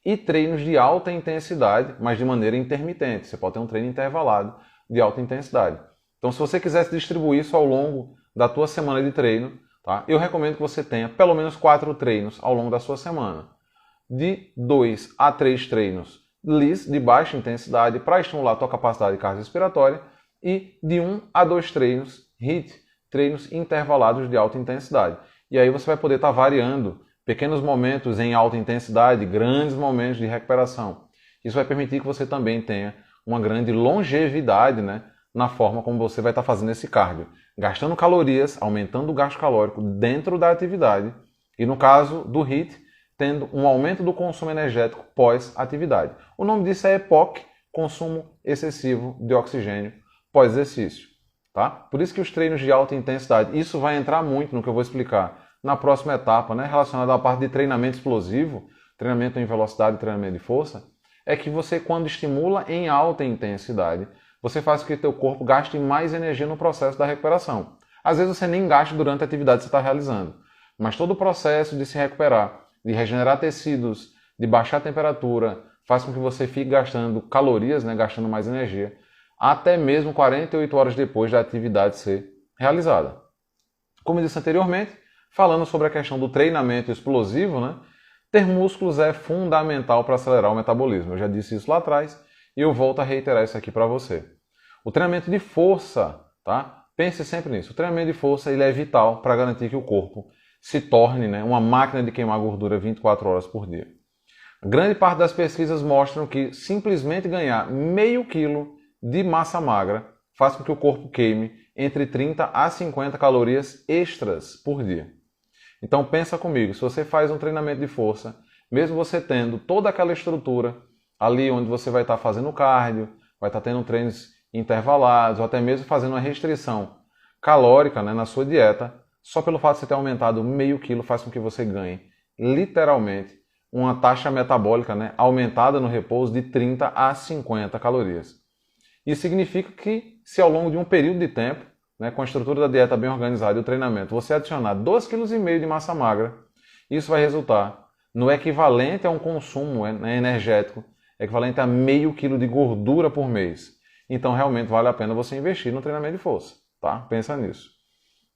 [SPEAKER 1] e treinos de alta intensidade, mas de maneira intermitente. Você pode ter um treino intervalado de alta intensidade. Então, se você quiser distribuir isso ao longo da tua semana de treino, tá? Eu recomendo que você tenha pelo menos 4 treinos ao longo da sua semana. De 2 a 3 treinos LIS, de baixa intensidade, para estimular a tua capacidade cardiorrespiratória, e de 1 a 2 treinos HIIT, treinos intervalados de alta intensidade. E aí você vai poder estar variando pequenos momentos em alta intensidade, grandes momentos de recuperação. Isso vai permitir que você também tenha uma grande longevidade, né, na forma como você vai estar fazendo esse cardio. Gastando calorias, aumentando o gasto calórico dentro da atividade e, no caso do HIIT, tendo um aumento do consumo energético pós-atividade. O nome disso é EPOC, consumo excessivo de oxigênio pós-exercício. Tá? Por isso que os treinos de alta intensidade, isso vai entrar muito no que eu vou explicar na próxima etapa, né, relacionada à parte de treinamento explosivo, treinamento em velocidade e treinamento de força, é que você, quando estimula em alta intensidade, você faz com que o teu corpo gaste mais energia no processo da recuperação. Às vezes você nem gasta durante a atividade que você está realizando, mas todo o processo de se recuperar, de regenerar tecidos, de baixar a temperatura, faz com que você fique gastando calorias, né, gastando mais energia, até mesmo 48 horas depois da atividade ser realizada. Como eu disse anteriormente, falando sobre a questão do treinamento explosivo, né, ter músculos é fundamental para acelerar o metabolismo. Eu já disse isso lá atrás e eu volto a reiterar isso aqui para você. O treinamento de força, tá? Pense sempre nisso. O treinamento de força ele é vital para garantir que o corpo se torne, né, uma máquina de queimar gordura 24 horas por dia. Grande parte das pesquisas mostram que simplesmente ganhar meio quilo de massa magra faz com que o corpo queime entre 30 a 50 calorias extras por dia. Então pensa comigo, se você faz um treinamento de força, mesmo você tendo toda aquela estrutura ali onde você vai estar fazendo cardio, vai estar tendo treinos intervalados, ou até mesmo fazendo uma restrição calórica, né, na sua dieta, só pelo fato de você ter aumentado meio quilo faz com que você ganhe, literalmente, uma taxa metabólica, né, aumentada no repouso de 30 a 50 calorias. Isso significa que se ao longo de um período de tempo, né, com a estrutura da dieta bem organizada e o treinamento, você adicionar 2,5 kg de massa magra, isso vai resultar no equivalente a um consumo energético, equivalente a meio quilo de gordura por mês. Então realmente vale a pena você investir no treinamento de força, tá? Pensa nisso.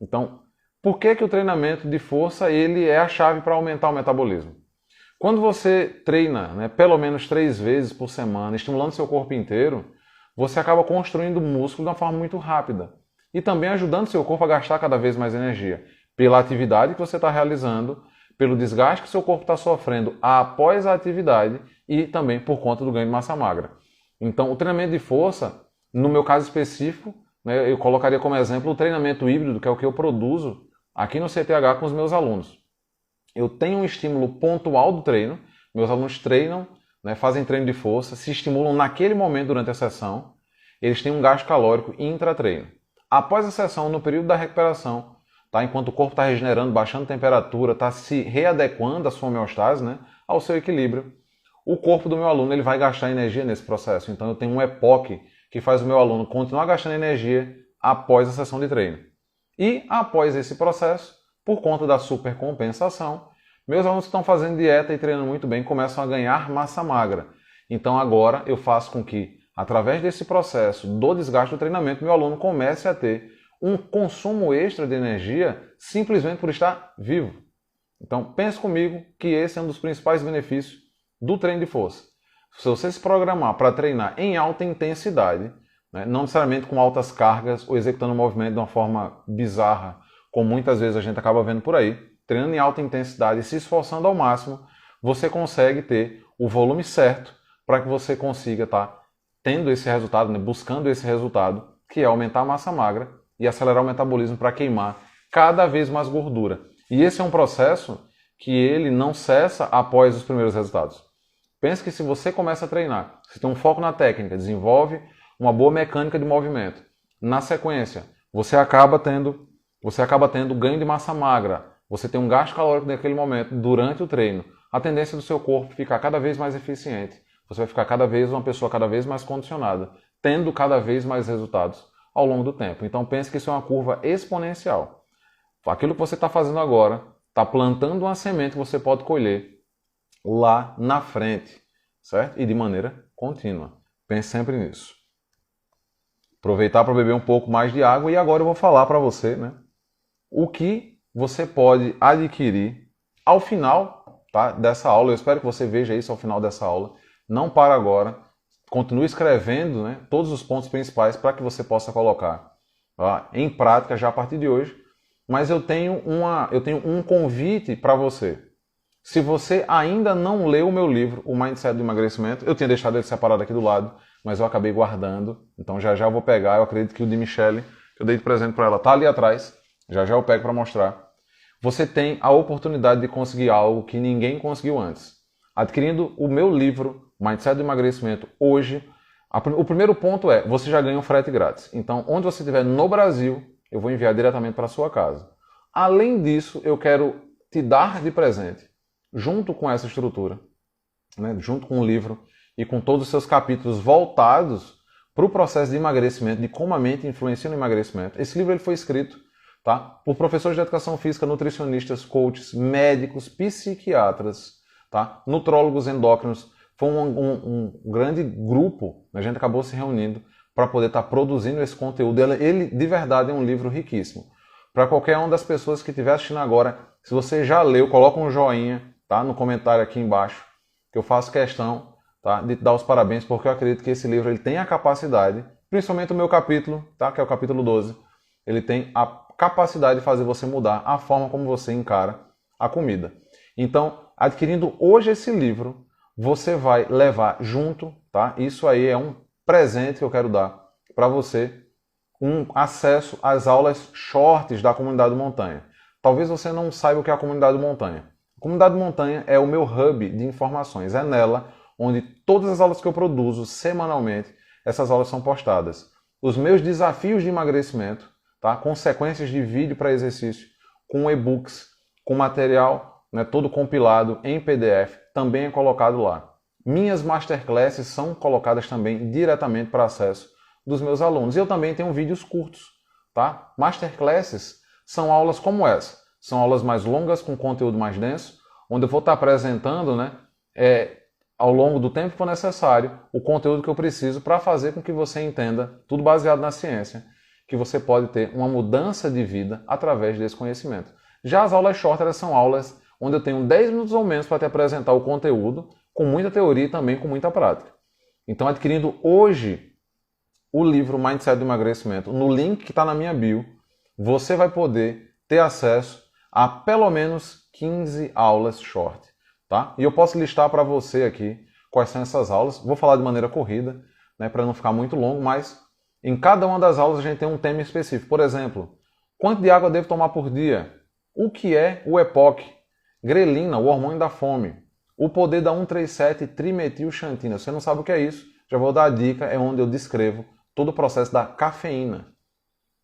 [SPEAKER 1] Então, por que o treinamento de força ele é a chave para aumentar o metabolismo? Quando você treina, né, pelo menos 3 vezes por semana, estimulando seu corpo inteiro, você acaba construindo músculo de uma forma muito rápida e também ajudando seu corpo a gastar cada vez mais energia pela atividade que você está realizando, pelo desgaste que seu corpo está sofrendo após a atividade e também por conta do ganho de massa magra. Então, o treinamento de força, no meu caso específico, né, eu colocaria como exemplo o treinamento híbrido, que é o que eu produzo aqui no CTH com os meus alunos. Eu tenho um estímulo pontual do treino, meus alunos treinam, né, fazem treino de força, se estimulam naquele momento durante a sessão, eles têm um gasto calórico intra-treino. Após a sessão, no período da recuperação, tá, enquanto o corpo está regenerando, baixando temperatura, está se readequando à sua homeostase, né, ao seu equilíbrio, o corpo do meu aluno ele vai gastar energia nesse processo. Então eu tenho um EPOC que faz o meu aluno continuar gastando energia após a sessão de treino. E após esse processo, por conta da supercompensação, meus alunos que estão fazendo dieta e treinando muito bem começam a ganhar massa magra. Então agora eu faço com que, através desse processo do desgaste do treinamento, meu aluno comece a ter um consumo extra de energia simplesmente por estar vivo. Então pense comigo que esse é um dos principais benefícios do treino de força. Se você se programar para treinar em alta intensidade, né, não necessariamente com altas cargas ou executando o movimento de uma forma bizarra, como muitas vezes a gente acaba vendo por aí, treinando em alta intensidade e se esforçando ao máximo, você consegue ter o volume certo para que você consiga estar tendo esse resultado, né, buscando esse resultado, que é aumentar a massa magra e acelerar o metabolismo para queimar cada vez mais gordura. E esse é um processo que ele não cessa após os primeiros resultados. Pense que se você começa a treinar, você tem um foco na técnica, desenvolve uma boa mecânica de movimento, na sequência, você acaba tendo ganho de massa magra, você tem um gasto calórico naquele momento durante o treino, a tendência do seu corpo ficar cada vez mais eficiente, você vai ficar cada vez uma pessoa cada vez mais condicionada, tendo cada vez mais resultados ao longo do tempo. Então pense que isso é uma curva exponencial. Aquilo que você está fazendo agora está plantando uma semente que você pode colher lá na frente, certo? E de maneira contínua. Pense sempre nisso. Aproveitar para beber um pouco mais de água e agora eu vou falar para você, né, o que você pode adquirir ao final, tá, dessa aula. Eu espero que você veja isso ao final dessa aula. Não para agora. Continue escrevendo, né, todos os pontos principais para que você possa colocar, tá, em prática já a partir de hoje. Mas eu tenho um convite para você. Se você ainda não leu o meu livro, O Mindset do Emagrecimento, eu tinha deixado ele separado aqui do lado, mas eu acabei guardando. Então já já eu vou pegar. Eu acredito que o de Michelle, que eu dei de presente para ela, está ali atrás. Já já eu pego para mostrar. Você tem a oportunidade de conseguir algo que ninguém conseguiu antes. Adquirindo o meu livro, Mindset do Emagrecimento, hoje, o primeiro ponto é, você já ganha um frete grátis. Então, onde você estiver no Brasil, eu vou enviar diretamente para a sua casa. Além disso, eu quero te dar de presente, junto com essa estrutura, né, junto com o livro e com todos os seus capítulos voltados para o processo de emagrecimento, de como a mente influencia no emagrecimento. Esse livro ele foi escrito, tá, por professores de educação física, nutricionistas, coaches, médicos, psiquiatras, tá, nutrólogos endócrinos. Foi um grande grupo, a gente acabou se reunindo para poder estar produzindo esse conteúdo. Ele, de verdade, é um livro riquíssimo. Para qualquer uma das pessoas que estiver assistindo agora, se você já leu, coloca um joinha, tá, no comentário aqui embaixo, que eu faço questão, tá, de te dar os parabéns, porque eu acredito que esse livro ele tem a capacidade, principalmente o meu capítulo, tá, que é o capítulo 12, ele tem a capacidade de fazer você mudar a forma como você encara a comida. Então, adquirindo hoje esse livro, você vai levar junto, tá? Isso aí é um presente que eu quero dar para você, um acesso às aulas shorts da Comunidade Montanha. Talvez você não saiba o que é a Comunidade Montanha. A Comunidade Montanha é o meu hub de informações. É nela onde todas as aulas que eu produzo semanalmente, essas aulas são postadas. Os meus desafios de emagrecimento, tá? Com sequências de vídeo para exercício, com e-books, com material, né, todo compilado em PDF, também é colocado lá. Minhas masterclasses são colocadas também diretamente para acesso dos meus alunos. E eu também tenho vídeos curtos, tá? Masterclasses são aulas como essa. São aulas mais longas, com conteúdo mais denso, onde eu vou estar apresentando, né, ao longo do tempo que for necessário, o conteúdo que eu preciso para fazer com que você entenda, tudo baseado na ciência, que você pode ter uma mudança de vida através desse conhecimento. Já as aulas short são aulas onde eu tenho 10 minutos ou menos para te apresentar o conteúdo, com muita teoria e também com muita prática. Então, adquirindo hoje o livro Mindset do Emagrecimento, no link que está na minha bio, você vai poder ter acesso a pelo menos 15 aulas short. Tá? E eu posso listar para você aqui quais são essas aulas. Vou falar de maneira corrida, né, para não ficar muito longo, mas em cada uma das aulas a gente tem um tema específico. Por exemplo, quanto de água eu devo tomar por dia? O que é o EPOC? Grelina, o hormônio da fome. O poder da 137-trimetilxantina. Você não sabe o que é isso? Já vou dar a dica, é onde eu descrevo todo o processo da cafeína.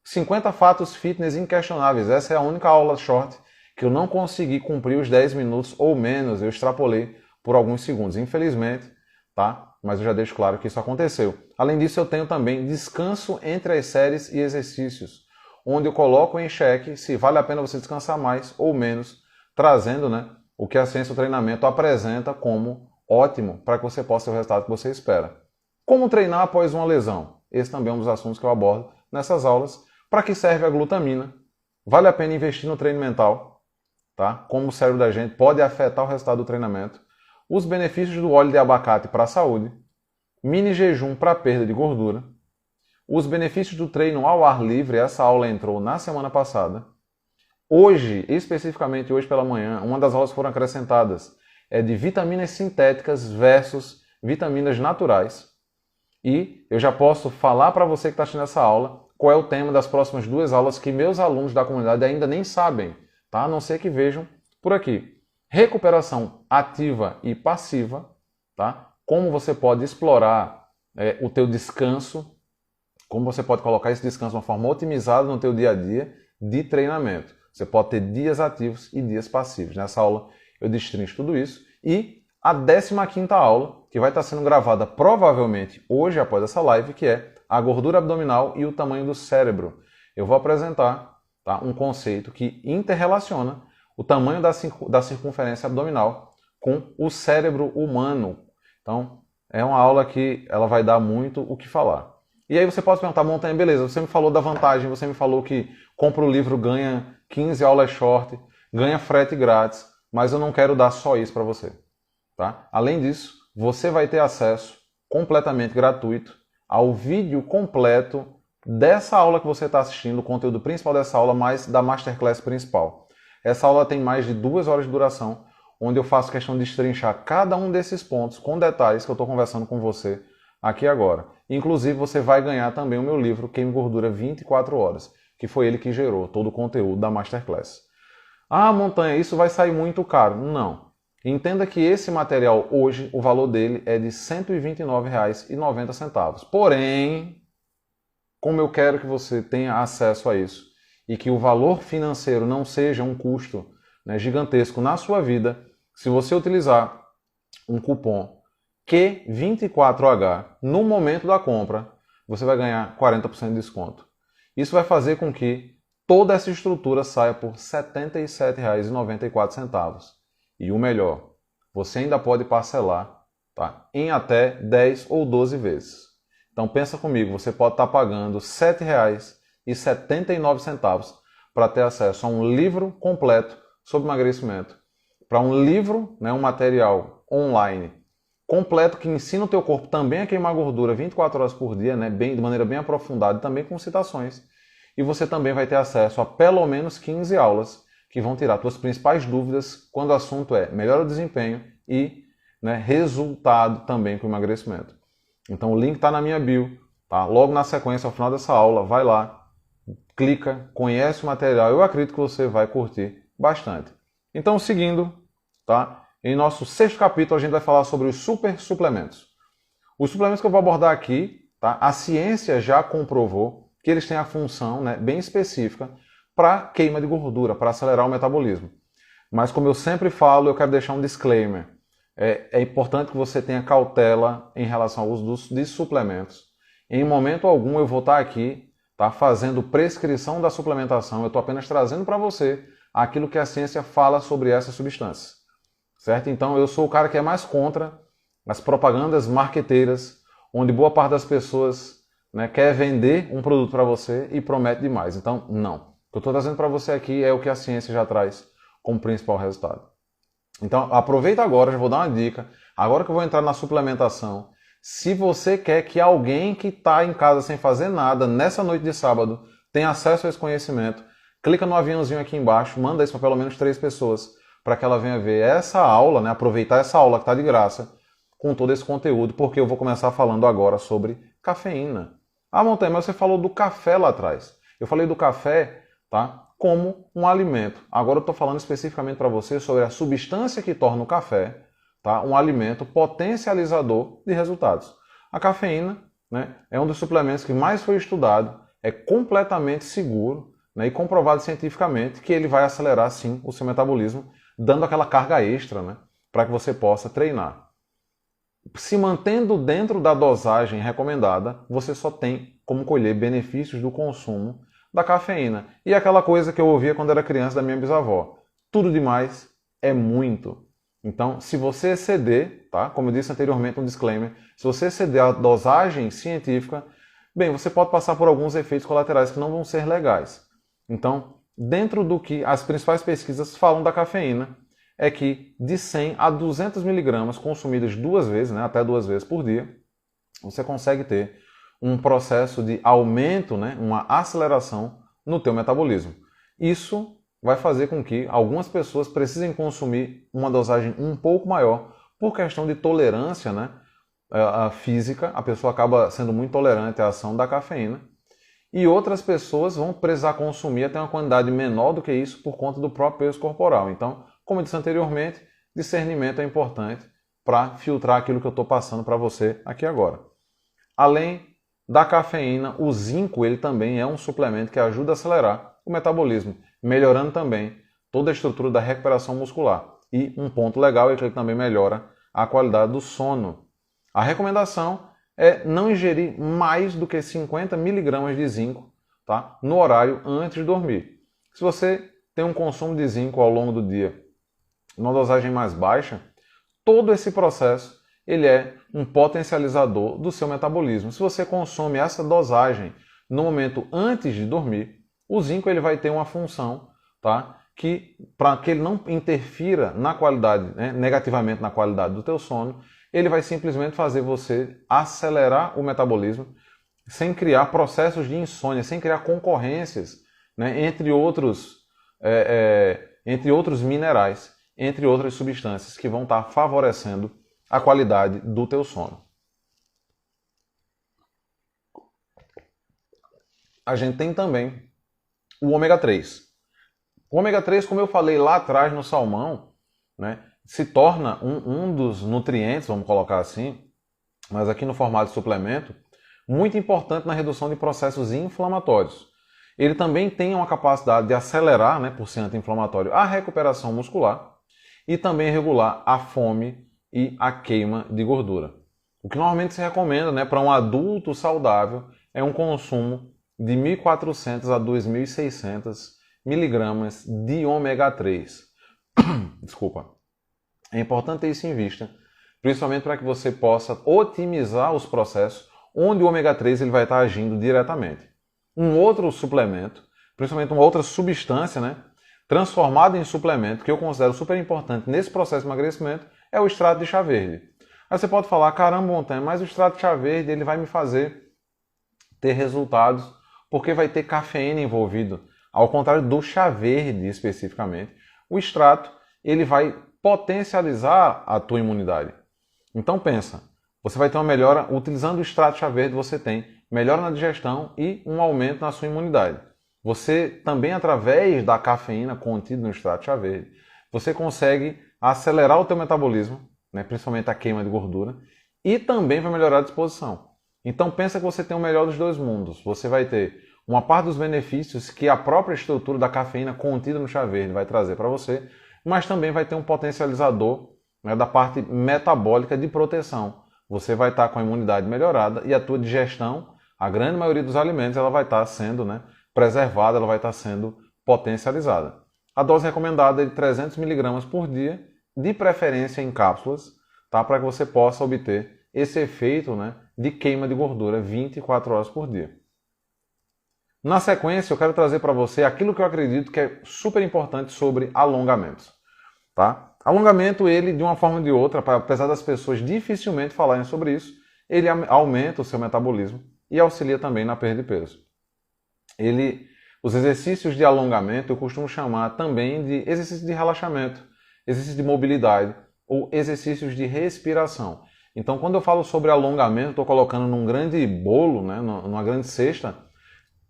[SPEAKER 1] 50 fatos fitness inquestionáveis. Essa é a única aula short que eu não consegui cumprir os 10 minutos ou menos, eu extrapolei por alguns segundos, infelizmente, tá? Mas eu já deixo claro que isso aconteceu. Além disso, eu tenho também descanso entre as séries e exercícios, onde eu coloco em xeque se vale a pena você descansar mais ou menos, trazendo, né, o que a ciência do treinamento apresenta como ótimo para que você possa ter o resultado que você espera. Como treinar após uma lesão? Esse também é um dos assuntos que eu abordo nessas aulas. Para que serve a glutamina? Vale a pena investir no treino mental? Tá? Como o cérebro da gente pode afetar o resultado do treinamento, os benefícios do óleo de abacate para a saúde, mini jejum para perda de gordura, os benefícios do treino ao ar livre, essa aula entrou na semana passada. Hoje, especificamente hoje pela manhã, uma das aulas que foram acrescentadas é de vitaminas sintéticas versus vitaminas naturais. E eu já posso falar para você que está assistindo essa aula qual é o tema das próximas 2 aulas que meus alunos da comunidade ainda nem sabem. Tá? A não ser que vejam por aqui. Recuperação ativa e passiva. Tá? Como você pode explorar o teu descanso, como você pode colocar esse descanso de uma forma otimizada no teu dia a dia de treinamento. Você pode ter dias ativos e dias passivos. Nessa aula eu destrincho tudo isso. E a 15ª aula, que vai estar sendo gravada provavelmente hoje após essa live, que é a gordura abdominal e o tamanho do cérebro. Eu vou apresentar, tá, um conceito que interrelaciona o tamanho da circunferência abdominal com o cérebro humano. Então, é uma aula que ela vai dar muito o que falar. E aí você pode perguntar, Montanha, beleza, você me falou da vantagem, você me falou que compra o livro, ganha 15 aulas short, ganha frete grátis, mas eu não quero dar só isso para você. Tá? Além disso, você vai ter acesso completamente gratuito ao vídeo completo dessa aula que você está assistindo, o conteúdo principal dessa aula, mais da Masterclass principal. Essa aula tem mais de 2 horas de duração, onde eu faço questão de destrinchar cada um desses pontos com detalhes que eu estou conversando com você aqui agora. Inclusive, você vai ganhar também o meu livro Queime Gordura 24 horas, que foi ele que gerou todo o conteúdo da Masterclass. Ah, Montanha, isso vai sair muito caro. Não. Entenda que esse material hoje, o valor dele é de R$ 129,90. Porém, como eu quero que você tenha acesso a isso e que o valor financeiro não seja um custo, né, gigantesco na sua vida, se você utilizar um cupom Q24H no momento da compra, você vai ganhar 40% de desconto. Isso vai fazer com que toda essa estrutura saia por R$ 77,94. E o melhor, você ainda pode parcelar, tá, em até 10 ou 12 vezes. Então pensa comigo, você pode estar pagando R$ 7,79 para ter acesso a um livro completo sobre emagrecimento, para um livro, né, um material online completo que ensina o teu corpo também a queimar gordura 24 horas por dia, né, de maneira bem aprofundada e também com citações. E você também vai ter acesso a pelo menos 15 aulas que vão tirar suas principais dúvidas quando o assunto é melhora o desempenho e, né, resultado também com o emagrecimento. Então o link está na minha bio, tá? Logo na sequência, ao final dessa aula, vai lá, clica, conhece o material, eu acredito que você vai curtir bastante. Então, seguindo, tá? Em nosso 6º capítulo, a gente vai falar sobre os super suplementos. Os suplementos que eu vou abordar aqui, tá? A ciência já comprovou que eles têm a função, né, bem específica para queima de gordura, para acelerar o metabolismo. Mas como eu sempre falo, eu quero deixar um disclaimer. É importante que você tenha cautela em relação ao uso de suplementos Em momento algum eu vou estar aqui, tá, fazendo prescrição da suplementação, eu estou apenas trazendo para você aquilo que a ciência fala sobre essas substâncias, certo? Então eu sou o cara que é mais contra as propagandas marqueteiras, onde boa parte das pessoas, né, quer vender um produto para você e promete demais. Então, não. O que eu estou trazendo para você aqui é o que a ciência já traz como principal resultado. Então, aproveita agora, já vou dar uma dica. Agora que eu vou entrar na suplementação, se você quer que alguém que está em casa sem fazer nada, nessa noite de sábado, tenha acesso a esse conhecimento, clica no aviãozinho aqui embaixo, manda isso para pelo menos 3 pessoas, para que ela venha ver essa aula, né, aproveitar essa aula que está de graça, com todo esse conteúdo, porque eu vou começar falando agora sobre cafeína. Ah, Montanha, mas você falou do café lá atrás. Eu falei do café, tá, como um alimento. Agora eu estou falando especificamente para você sobre a substância que torna o café, tá, um alimento potencializador de resultados. A cafeína, né, é um dos suplementos que mais foi estudado, é completamente seguro, né, e comprovado cientificamente que ele vai acelerar sim o seu metabolismo, dando aquela carga extra, né, para que você possa treinar. Se mantendo dentro da dosagem recomendada, você só tem como colher benefícios do consumo da cafeína. E aquela coisa que eu ouvia quando era criança da minha bisavó: tudo demais é muito. Então, se você exceder, tá? Como eu disse anteriormente, um disclaimer, se você exceder a dosagem científica, bem, você pode passar por alguns efeitos colaterais que não vão ser legais. Então, dentro do que as principais pesquisas falam da cafeína, é que de 100 a 200 miligramas consumidas 2 vezes, né, até 2 vezes por dia, você consegue ter um processo de aumento, né, uma aceleração no teu metabolismo. Isso vai fazer com que algumas pessoas precisem consumir uma dosagem um pouco maior por questão de tolerância, né, física. A pessoa acaba sendo muito tolerante à ação da cafeína. E outras pessoas vão precisar consumir até uma quantidade menor do que isso por conta do próprio peso corporal. Então, como eu disse anteriormente, discernimento é importante para filtrar aquilo que eu estou passando para você aqui agora. Além da cafeína, o zinco ele também é um suplemento que ajuda a acelerar o metabolismo, melhorando também toda a estrutura da recuperação muscular. E um ponto legal é que ele também melhora a qualidade do sono. A recomendação é não ingerir mais do que 50 miligramas de zinco, tá, no horário antes de dormir. Se você tem um consumo de zinco ao longo do dia, uma dosagem mais baixa, todo esse processo ele é um potencializador do seu metabolismo. Se você consome essa dosagem no momento antes de dormir, o zinco ele vai ter uma função, tá, que para que ele não interfira na qualidade, né, negativamente na qualidade do teu sono, ele vai simplesmente fazer você acelerar o metabolismo sem criar processos de insônia, sem criar concorrências, né, entre outros minerais, entre outras substâncias que vão estar favorecendo a qualidade do teu sono. A gente tem também o ômega 3. O ômega 3, como eu falei lá atrás no salmão, né, se torna um dos nutrientes, vamos colocar assim, mas aqui no formato de suplemento, muito importante na redução de processos inflamatórios. Ele também tem uma capacidade de acelerar, né, por ser anti-inflamatório, a recuperação muscular e também regular a fome e a queima de gordura. O que normalmente se recomenda, né, para um adulto saudável é um consumo de 1.400 a 2.600 miligramas de ômega 3. Desculpa. É importante ter isso em vista, principalmente para que você possa otimizar os processos onde o ômega 3 ele vai estar agindo diretamente. Um outro suplemento, principalmente uma outra substância, né, transformada em suplemento, que eu considero super importante nesse processo de emagrecimento, é o extrato de chá verde. Aí você pode falar: caramba, Montanha, mas o extrato de chá verde ele vai me fazer ter resultados porque vai ter cafeína envolvido. Ao contrário do chá verde especificamente, o extrato ele vai potencializar a tua imunidade. Então pensa, você vai ter uma melhora, utilizando o extrato de chá verde você tem melhora na digestão e um aumento na sua imunidade. Você também, através da cafeína contida no extrato de chá verde, você consegue acelerar o teu metabolismo, né, principalmente a queima de gordura, e também vai melhorar a disposição. Então pensa que você tem o melhor dos dois mundos. Você vai ter uma parte dos benefícios que a própria estrutura da cafeína contida no chá verde vai trazer para você, mas também vai ter um potencializador, né, da parte metabólica de proteção. Você vai estar com a imunidade melhorada e a tua digestão A grande maioria dos alimentos ela vai estar sendo, né, preservada, ela vai estar sendo potencializada. A dose recomendada é de 300 mg por dia, de preferência em cápsulas, tá, para que você possa obter esse efeito, né, de queima de gordura 24 horas por dia. Na sequência, eu quero trazer para você aquilo que eu acredito que é super importante sobre alongamentos. Tá? Alongamento, ele, de uma forma ou de outra, apesar das pessoas dificilmente falarem sobre isso, ele aumenta o seu metabolismo e auxilia também na perda de peso. Os exercícios de alongamento eu costumo chamar também de exercícios de relaxamento, exercícios de mobilidade ou exercícios de respiração. Então, quando eu falo sobre alongamento, estou colocando num grande bolo, né, numa grande cesta,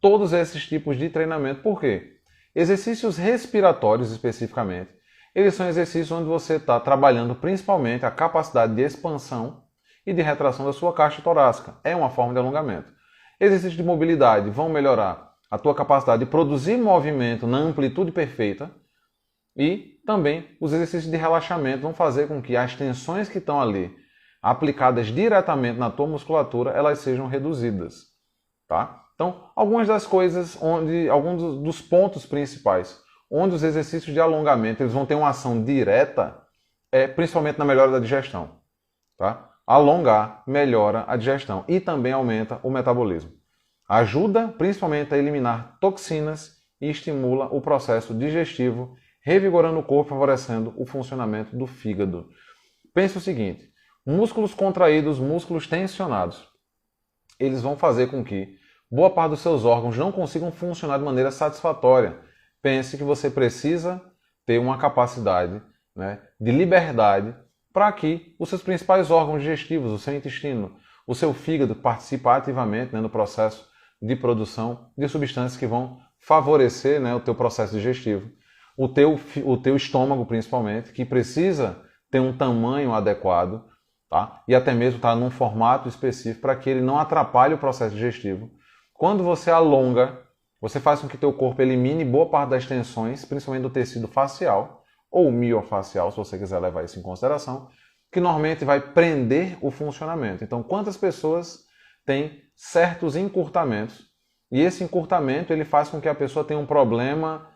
[SPEAKER 1] todos esses tipos de treinamento. Por quê? Exercícios respiratórios, especificamente, eles são exercícios onde você está trabalhando principalmente a capacidade de expansão e de retração da sua caixa torácica. É uma forma de alongamento. Exercícios de mobilidade vão melhorar a tua capacidade de produzir movimento na amplitude perfeita e também os exercícios de relaxamento vão fazer com que as tensões que estão ali aplicadas diretamente na tua musculatura, elas sejam reduzidas. Tá? Então, algumas das coisas, alguns dos pontos principais, onde os exercícios de alongamento eles vão ter uma ação direta, principalmente na melhora da digestão. Tá? Alongar melhora a digestão e também aumenta o metabolismo. Ajuda principalmente a eliminar toxinas e estimula o processo digestivo, revigorando o corpo, favorecendo o funcionamento do fígado. Pense o seguinte, músculos contraídos, músculos tensionados, eles vão fazer com que boa parte dos seus órgãos não consigam funcionar de maneira satisfatória. Pense que você precisa ter uma capacidade, né, de liberdade para que os seus principais órgãos digestivos, o seu intestino, o seu fígado participe ativamente, né, no processo de produção de substâncias que vão favorecer, né, o teu processo digestivo. O teu estômago, principalmente, que precisa ter um tamanho adequado, tá? E até mesmo estar num formato específico para que ele não atrapalhe o processo digestivo. Quando você alonga, você faz com que teu corpo elimine boa parte das tensões, principalmente do tecido facial ou miofacial, se você quiser levar isso em consideração, que normalmente vai prender o funcionamento. Então, quantas pessoas têm certos encurtamentos e esse encurtamento ele faz com que a pessoa tenha um problema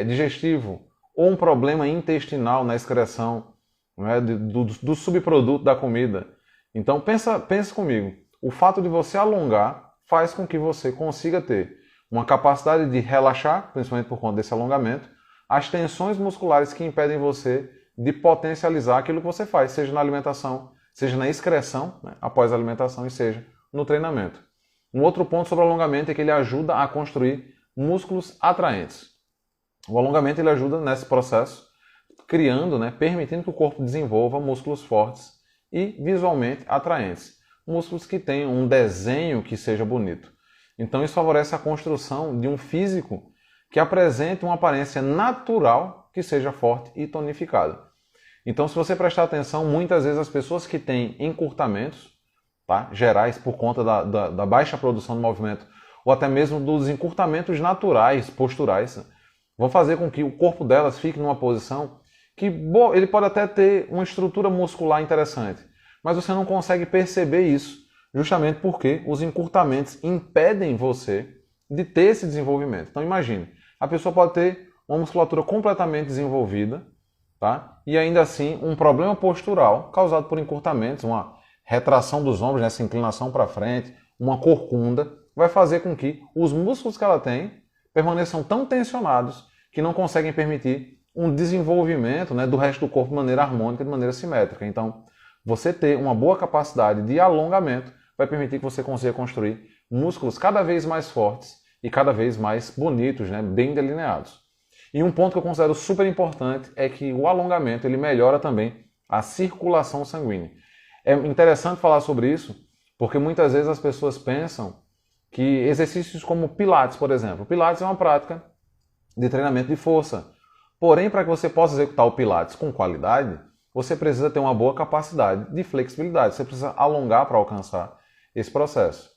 [SPEAKER 1] digestivo ou um problema intestinal na excreção, né, do subproduto da comida. Então, pensa comigo, o fato de você alongar faz com que você consiga ter uma capacidade de relaxar, principalmente por conta desse alongamento, as tensões musculares que impedem você de potencializar aquilo que você faz, seja na alimentação, seja na excreção, né, após a alimentação, e seja no treinamento. Um outro ponto sobre o alongamento é que ele ajuda a construir músculos atraentes. O alongamento ele ajuda nesse processo, criando, né, permitindo que o corpo desenvolva músculos fortes e visualmente atraentes. Músculos que tenham um desenho que seja bonito. Então isso favorece a construção de um físico que apresente uma aparência natural que seja forte e tonificada. Então se você prestar atenção, muitas vezes as pessoas que têm encurtamentos, tá, gerais por conta da baixa produção de movimento ou até mesmo dos encurtamentos naturais, posturais, vão fazer com que o corpo delas fique numa posição que ele pode até ter uma estrutura muscular interessante, mas você não consegue perceber isso, justamente porque os encurtamentos impedem você de ter esse desenvolvimento. Então imagine, a pessoa pode ter uma musculatura completamente desenvolvida, tá? E ainda assim um problema postural causado por encurtamentos, uma retração dos ombros, essa inclinação para frente, uma corcunda, vai fazer com que os músculos que ela tem permaneçam tão tensionados que não conseguem permitir um desenvolvimento, né, do resto do corpo de maneira harmônica, de maneira simétrica. Então, você ter uma boa capacidade de alongamento vai permitir que você consiga construir músculos cada vez mais fortes e cada vez mais bonitos, né, bem delineados. E um ponto que eu considero super importante é que o alongamento ele melhora também a circulação sanguínea. É interessante falar sobre isso, porque muitas vezes as pessoas pensam que exercícios como Pilates, por exemplo. Pilates é uma prática de treinamento de força. Porém, para que você possa executar o Pilates com qualidade, você precisa ter uma boa capacidade de flexibilidade. Você precisa alongar para alcançar esse processo.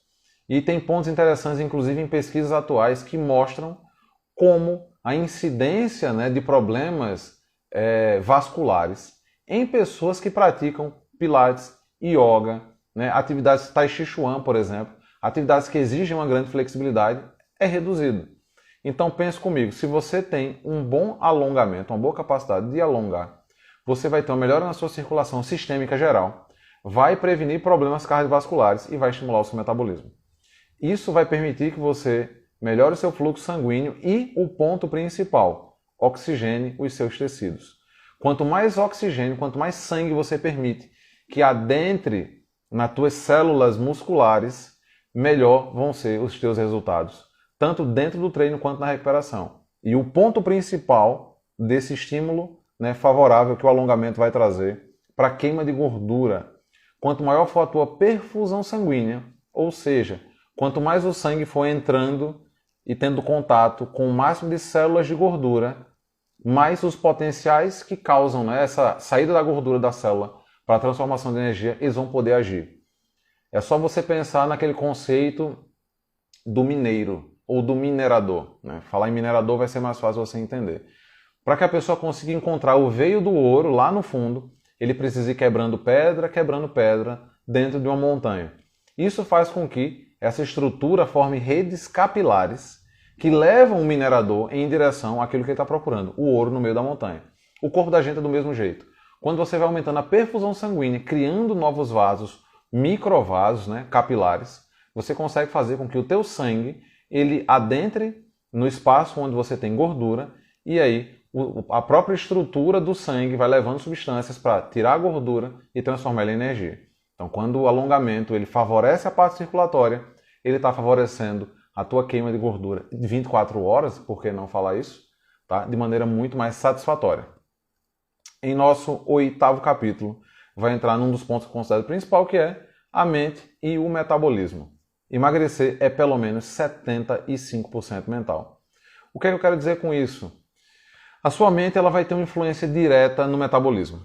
[SPEAKER 1] E tem pontos interessantes, inclusive em pesquisas atuais, que mostram como a incidência, né, de problemas vasculares em pessoas que praticam Pilates, Yoga, né, atividades Tai Chi Chuan, por exemplo, atividades que exigem uma grande flexibilidade, é reduzido. Então pense comigo, se você tem um bom alongamento, uma boa capacidade de alongar, você vai ter uma melhora na sua circulação sistêmica geral, vai prevenir problemas cardiovasculares e vai estimular o seu metabolismo. Isso vai permitir que você melhore o seu fluxo sanguíneo e o ponto principal, oxigene os seus tecidos. Quanto mais oxigênio, quanto mais sangue você permite que adentre nas tuas células musculares, melhor vão ser os teus resultados, tanto dentro do treino quanto na recuperação. E o ponto principal desse estímulo, né, favorável que o alongamento vai trazer para a queima de gordura, quanto maior for a tua perfusão sanguínea, ou seja, quanto mais o sangue for entrando e tendo contato com o máximo de células de gordura, mais os potenciais que causam, né, essa saída da gordura da célula para a transformação de energia, eles vão poder agir. É só você pensar naquele conceito do mineiro ou do minerador, né? Falar em minerador vai ser mais fácil você entender. Para que a pessoa consiga encontrar o veio do ouro lá no fundo, ele precisa ir quebrando pedra dentro de uma montanha. Isso faz com que essa estrutura forme redes capilares que levam o minerador em direção àquilo que ele está procurando, o ouro no meio da montanha. O corpo da gente é do mesmo jeito. Quando você vai aumentando a perfusão sanguínea, criando novos vasos, microvasos, né, capilares, você consegue fazer com que o teu sangue ele adentre no espaço onde você tem gordura e aí a própria estrutura do sangue vai levando substâncias para tirar a gordura e transformar ela em energia. Então, quando o alongamento ele favorece a parte circulatória, ele está favorecendo a tua queima de gordura de 24 horas, por que não falar isso? Tá? De maneira muito mais satisfatória. Em nosso 8º capítulo, vai entrar num dos pontos que eu considero principal, que é a mente e o metabolismo. Emagrecer é pelo menos 75% mental. O que é que eu quero dizer com isso? A sua mente ela vai ter uma influência direta no metabolismo.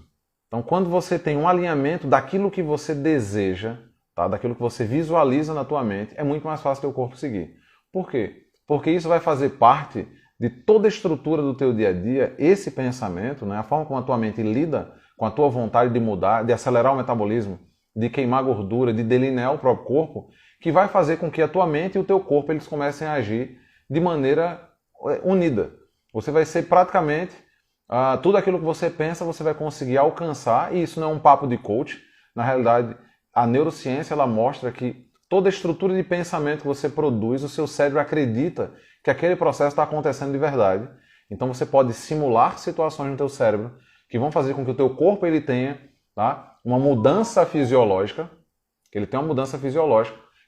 [SPEAKER 1] Então, quando você tem um alinhamento daquilo que você deseja, tá? Daquilo que você visualiza na tua mente, é muito mais fácil teu corpo seguir. Por quê? Porque isso vai fazer parte de toda a estrutura do teu dia a dia, esse pensamento, né? A forma como a tua mente lida com a tua vontade de mudar, de acelerar o metabolismo, de queimar gordura, de delinear o próprio corpo, que vai fazer com que a tua mente e o teu corpo eles comecem a agir de maneira unida. Você vai ser praticamente, tudo aquilo que você pensa, você vai conseguir alcançar, e isso não é um papo de coach. Na realidade, a neurociência ela mostra que toda a estrutura de pensamento que você produz, o seu cérebro acredita que aquele processo está acontecendo de verdade. Então você pode simular situações no teu cérebro que vão fazer com que o teu corpo ele tenha, tá, uma mudança fisiológica,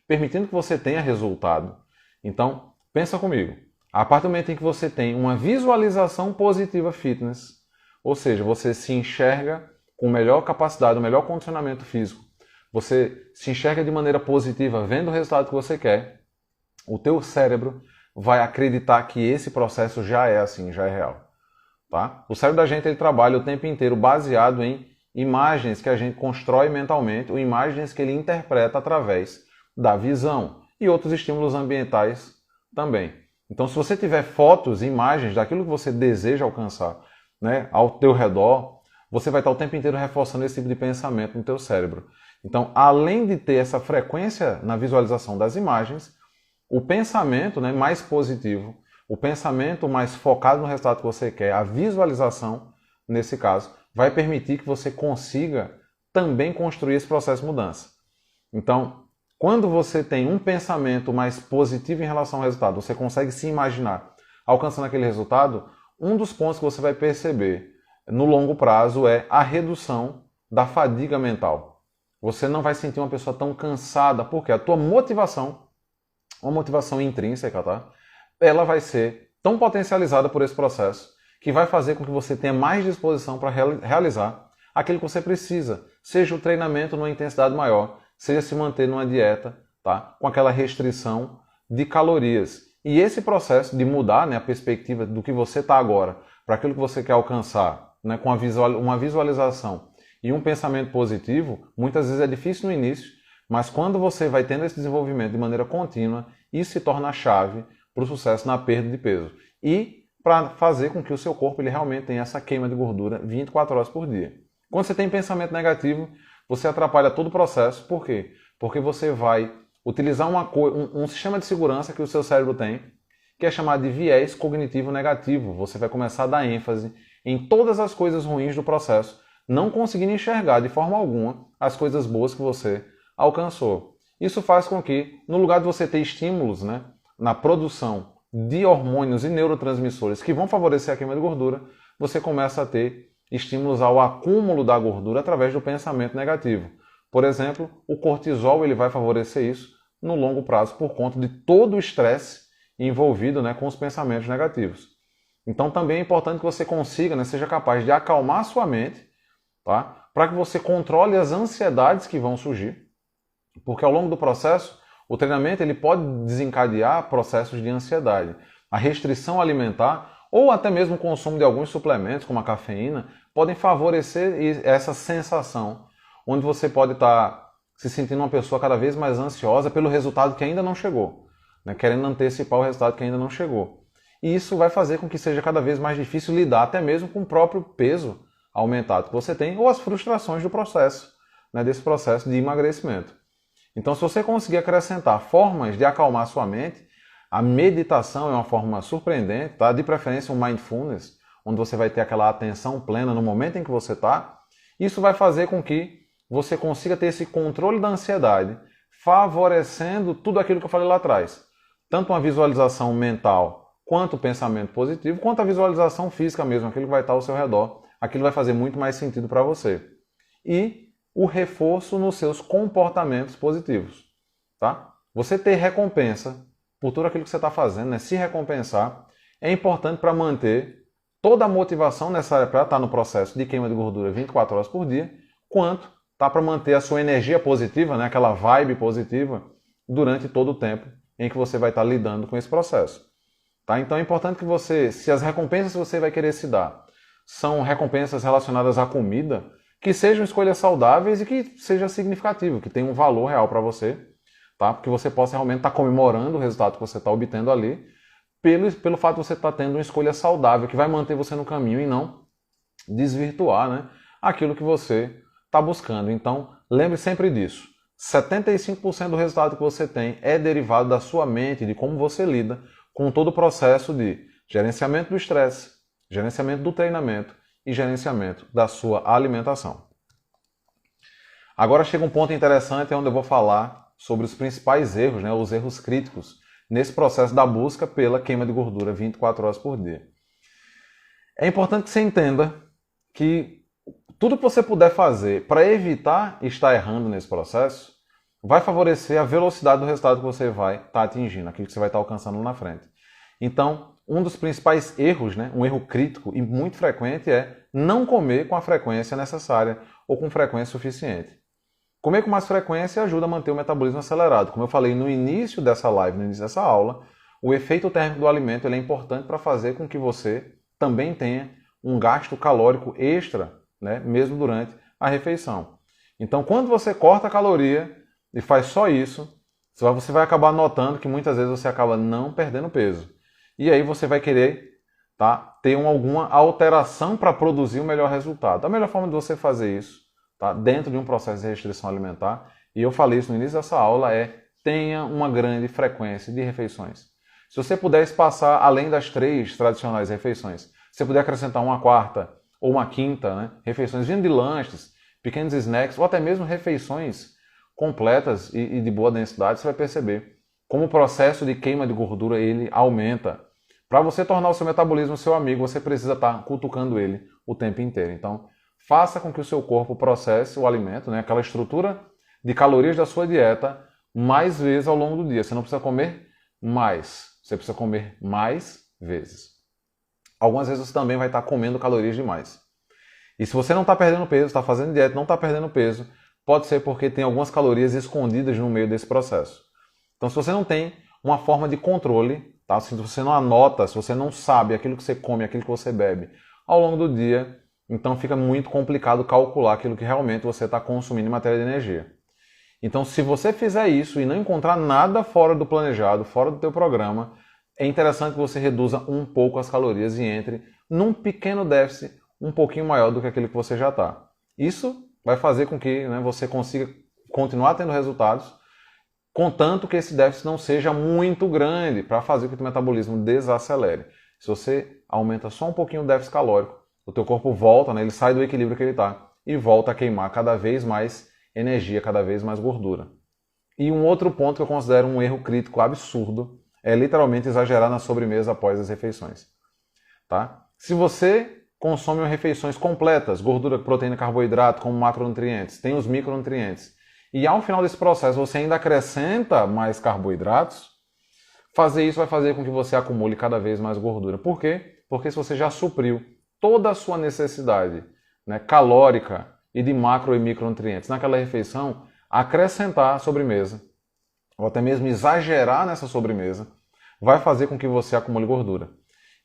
[SPEAKER 1] permitindo que você tenha resultado. Então, pensa comigo. A partir do momento em que você tem uma visualização positiva fitness, ou seja, você se enxerga com melhor capacidade, melhor condicionamento físico, você se enxerga de maneira positiva, vendo o resultado que você quer, o teu cérebro vai acreditar que esse processo já é assim, já é real. Tá? O cérebro da gente ele trabalha o tempo inteiro baseado em imagens que a gente constrói mentalmente ou imagens que ele interpreta através da visão e outros estímulos ambientais também. Então, se você tiver fotos, imagens daquilo que você deseja alcançar, né, ao teu redor, você vai estar o tempo inteiro reforçando esse tipo de pensamento no teu cérebro. Então, além de ter essa frequência na visualização das imagens, o pensamento, né, mais positivo, o pensamento mais focado no resultado que você quer, a visualização, nesse caso, vai permitir que você consiga também construir esse processo de mudança. Então, quando você tem um pensamento mais positivo em relação ao resultado, você consegue se imaginar alcançando aquele resultado, um dos pontos que você vai perceber no longo prazo é a redução da fadiga mental. Você não vai sentir uma pessoa tão cansada, porque a tua motivação, uma motivação intrínseca, tá? Ela vai ser tão potencializada por esse processo que vai fazer com que você tenha mais disposição para realizar aquilo que você precisa, seja o treinamento numa intensidade maior, seja se manter numa dieta, tá? Com aquela restrição de calorias. E esse processo de mudar, né, a perspectiva do que você está agora para aquilo que você quer alcançar, né, com uma visualização e um pensamento positivo, muitas vezes é difícil no início, mas quando você vai tendo esse desenvolvimento de maneira contínua, isso se torna a chave para o sucesso na perda de peso. E para fazer com que o seu corpo ele realmente tenha essa queima de gordura 24 horas por dia. Quando você tem pensamento negativo, você atrapalha todo o processo. Por quê? Porque você vai utilizar um sistema de segurança que o seu cérebro tem, que é chamado de viés cognitivo negativo. Você vai começar a dar ênfase em todas as coisas ruins do processo, não conseguindo enxergar de forma alguma as coisas boas que você alcançou. Isso faz com que, no lugar de você ter estímulos, né, na produção de hormônios e neurotransmissores que vão favorecer a queima de gordura, você começa a ter estímulos ao acúmulo da gordura através do pensamento negativo. Por exemplo, o cortisol ele vai favorecer isso no longo prazo por conta de todo o estresse envolvido, né, com os pensamentos negativos. Então também é importante que você consiga, né, seja capaz de acalmar sua mente, tá? Para que você controle as ansiedades que vão surgir, porque ao longo do processo, o treinamento ele pode desencadear processos de ansiedade. A restrição alimentar ou até mesmo o consumo de alguns suplementos, como a cafeína, podem favorecer essa sensação, onde você pode estar se sentindo uma pessoa cada vez mais ansiosa pelo resultado que ainda não chegou, né? Querendo antecipar o resultado que ainda não chegou. E isso vai fazer com que seja cada vez mais difícil lidar até mesmo com o próprio peso aumentado que você tem ou as frustrações do processo, né, desse processo de emagrecimento. Então, se você conseguir acrescentar formas de acalmar sua mente, a meditação é uma forma surpreendente, tá? De preferência um mindfulness, onde você vai ter aquela atenção plena no momento em que você está. Isso vai fazer com que você consiga ter esse controle da ansiedade, favorecendo tudo aquilo que eu falei lá atrás. Tanto uma visualização mental, quanto o pensamento positivo, quanto a visualização física mesmo, aquilo que vai estar ao seu redor. Aquilo vai fazer muito mais sentido para você. E o reforço nos seus comportamentos positivos, tá? Você ter recompensa por tudo aquilo que você está fazendo, né? Se recompensar, é importante para manter toda a motivação necessária para estar no processo de queima de gordura 24 horas por dia, quanto tá para manter a sua energia positiva, né? Aquela vibe positiva, durante todo o tempo em que você vai estar lidando com esse processo. Tá? Então é importante que você, se as recompensas que você vai querer se dar são recompensas relacionadas à comida, que sejam escolhas saudáveis e que seja significativo, que tenha um valor real para você, tá? Porque você possa realmente estar comemorando o resultado que você está obtendo ali, pelo fato de você estar tendo uma escolha saudável, que vai manter você no caminho e não desvirtuar, né, aquilo que você está buscando. Então, lembre sempre disso. 75% do resultado que você tem é derivado da sua mente, de como você lida com todo o processo de gerenciamento do estresse, gerenciamento do treinamento e gerenciamento da sua alimentação. Agora chega um ponto interessante onde eu vou falar sobre os principais erros, né, os erros críticos, nesse processo da busca pela queima de gordura 24 horas por dia. É importante que você entenda que tudo que você puder fazer para evitar estar errando nesse processo vai favorecer a velocidade do resultado que você vai estar atingindo, aquilo que você vai estar alcançando lá na frente. Então, um dos principais erros, né, um erro crítico e muito frequente é não comer com a frequência necessária ou com frequência suficiente. Comer com mais frequência ajuda a manter o metabolismo acelerado. Como eu falei no início dessa live, no início dessa aula, o efeito térmico do alimento ele é importante para fazer com que você também tenha um gasto calórico extra, né, mesmo durante a refeição. Então, quando você corta a caloria e faz só isso, você vai acabar notando que muitas vezes você acaba não perdendo peso. E aí você vai querer, tá, ter alguma alteração para produzir o melhor resultado. A melhor forma de você fazer isso, tá, dentro de um processo de restrição alimentar, e eu falei isso no início dessa aula, é tenha uma grande frequência de refeições. Se você puder espaçar além das 3 tradicionais refeições, se você puder acrescentar uma quarta ou uma quinta, né, refeições vindo de lanches, pequenos snacks, ou até mesmo refeições completas e de boa densidade, você vai perceber como o processo de queima de gordura ele aumenta. Para você tornar o seu metabolismo seu amigo, você precisa estar cutucando ele o tempo inteiro. Então, faça com que o seu corpo processe o alimento, né, aquela estrutura de calorias da sua dieta, mais vezes ao longo do dia. Você não precisa comer mais, você precisa comer mais vezes. Algumas vezes você também vai estar comendo calorias demais. E se você não está perdendo peso, está fazendo dieta, não está perdendo peso, pode ser porque tem algumas calorias escondidas no meio desse processo. Então, se você não tem uma forma de controle, tá? Se você não anota, se você não sabe aquilo que você come, aquilo que você bebe ao longo do dia, então fica muito complicado calcular aquilo que realmente você está consumindo em matéria de energia. Então, se você fizer isso e não encontrar nada fora do planejado, fora do teu programa, é interessante que você reduza um pouco as calorias e entre num pequeno déficit um pouquinho maior do que aquele que você já está. Isso vai fazer com que, né, você consiga continuar tendo resultados contanto que esse déficit não seja muito grande para fazer com que o metabolismo desacelere. Se você aumenta só um pouquinho o déficit calórico, o teu corpo volta, né, ele sai do equilíbrio que ele está e volta a queimar cada vez mais energia, cada vez mais gordura. E um outro ponto que eu considero um erro crítico absurdo é literalmente exagerar na sobremesa após as refeições. Tá? Se você consome refeições completas, gordura, proteína, carboidrato, como macronutrientes, tem os micronutrientes, e ao final desse processo você ainda acrescenta mais carboidratos, fazer isso vai fazer com que você acumule cada vez mais gordura. Por quê? Porque se você já supriu toda a sua necessidade, né, calórica e de macro e micronutrientes naquela refeição, acrescentar a sobremesa, ou até mesmo exagerar nessa sobremesa, vai fazer com que você acumule gordura.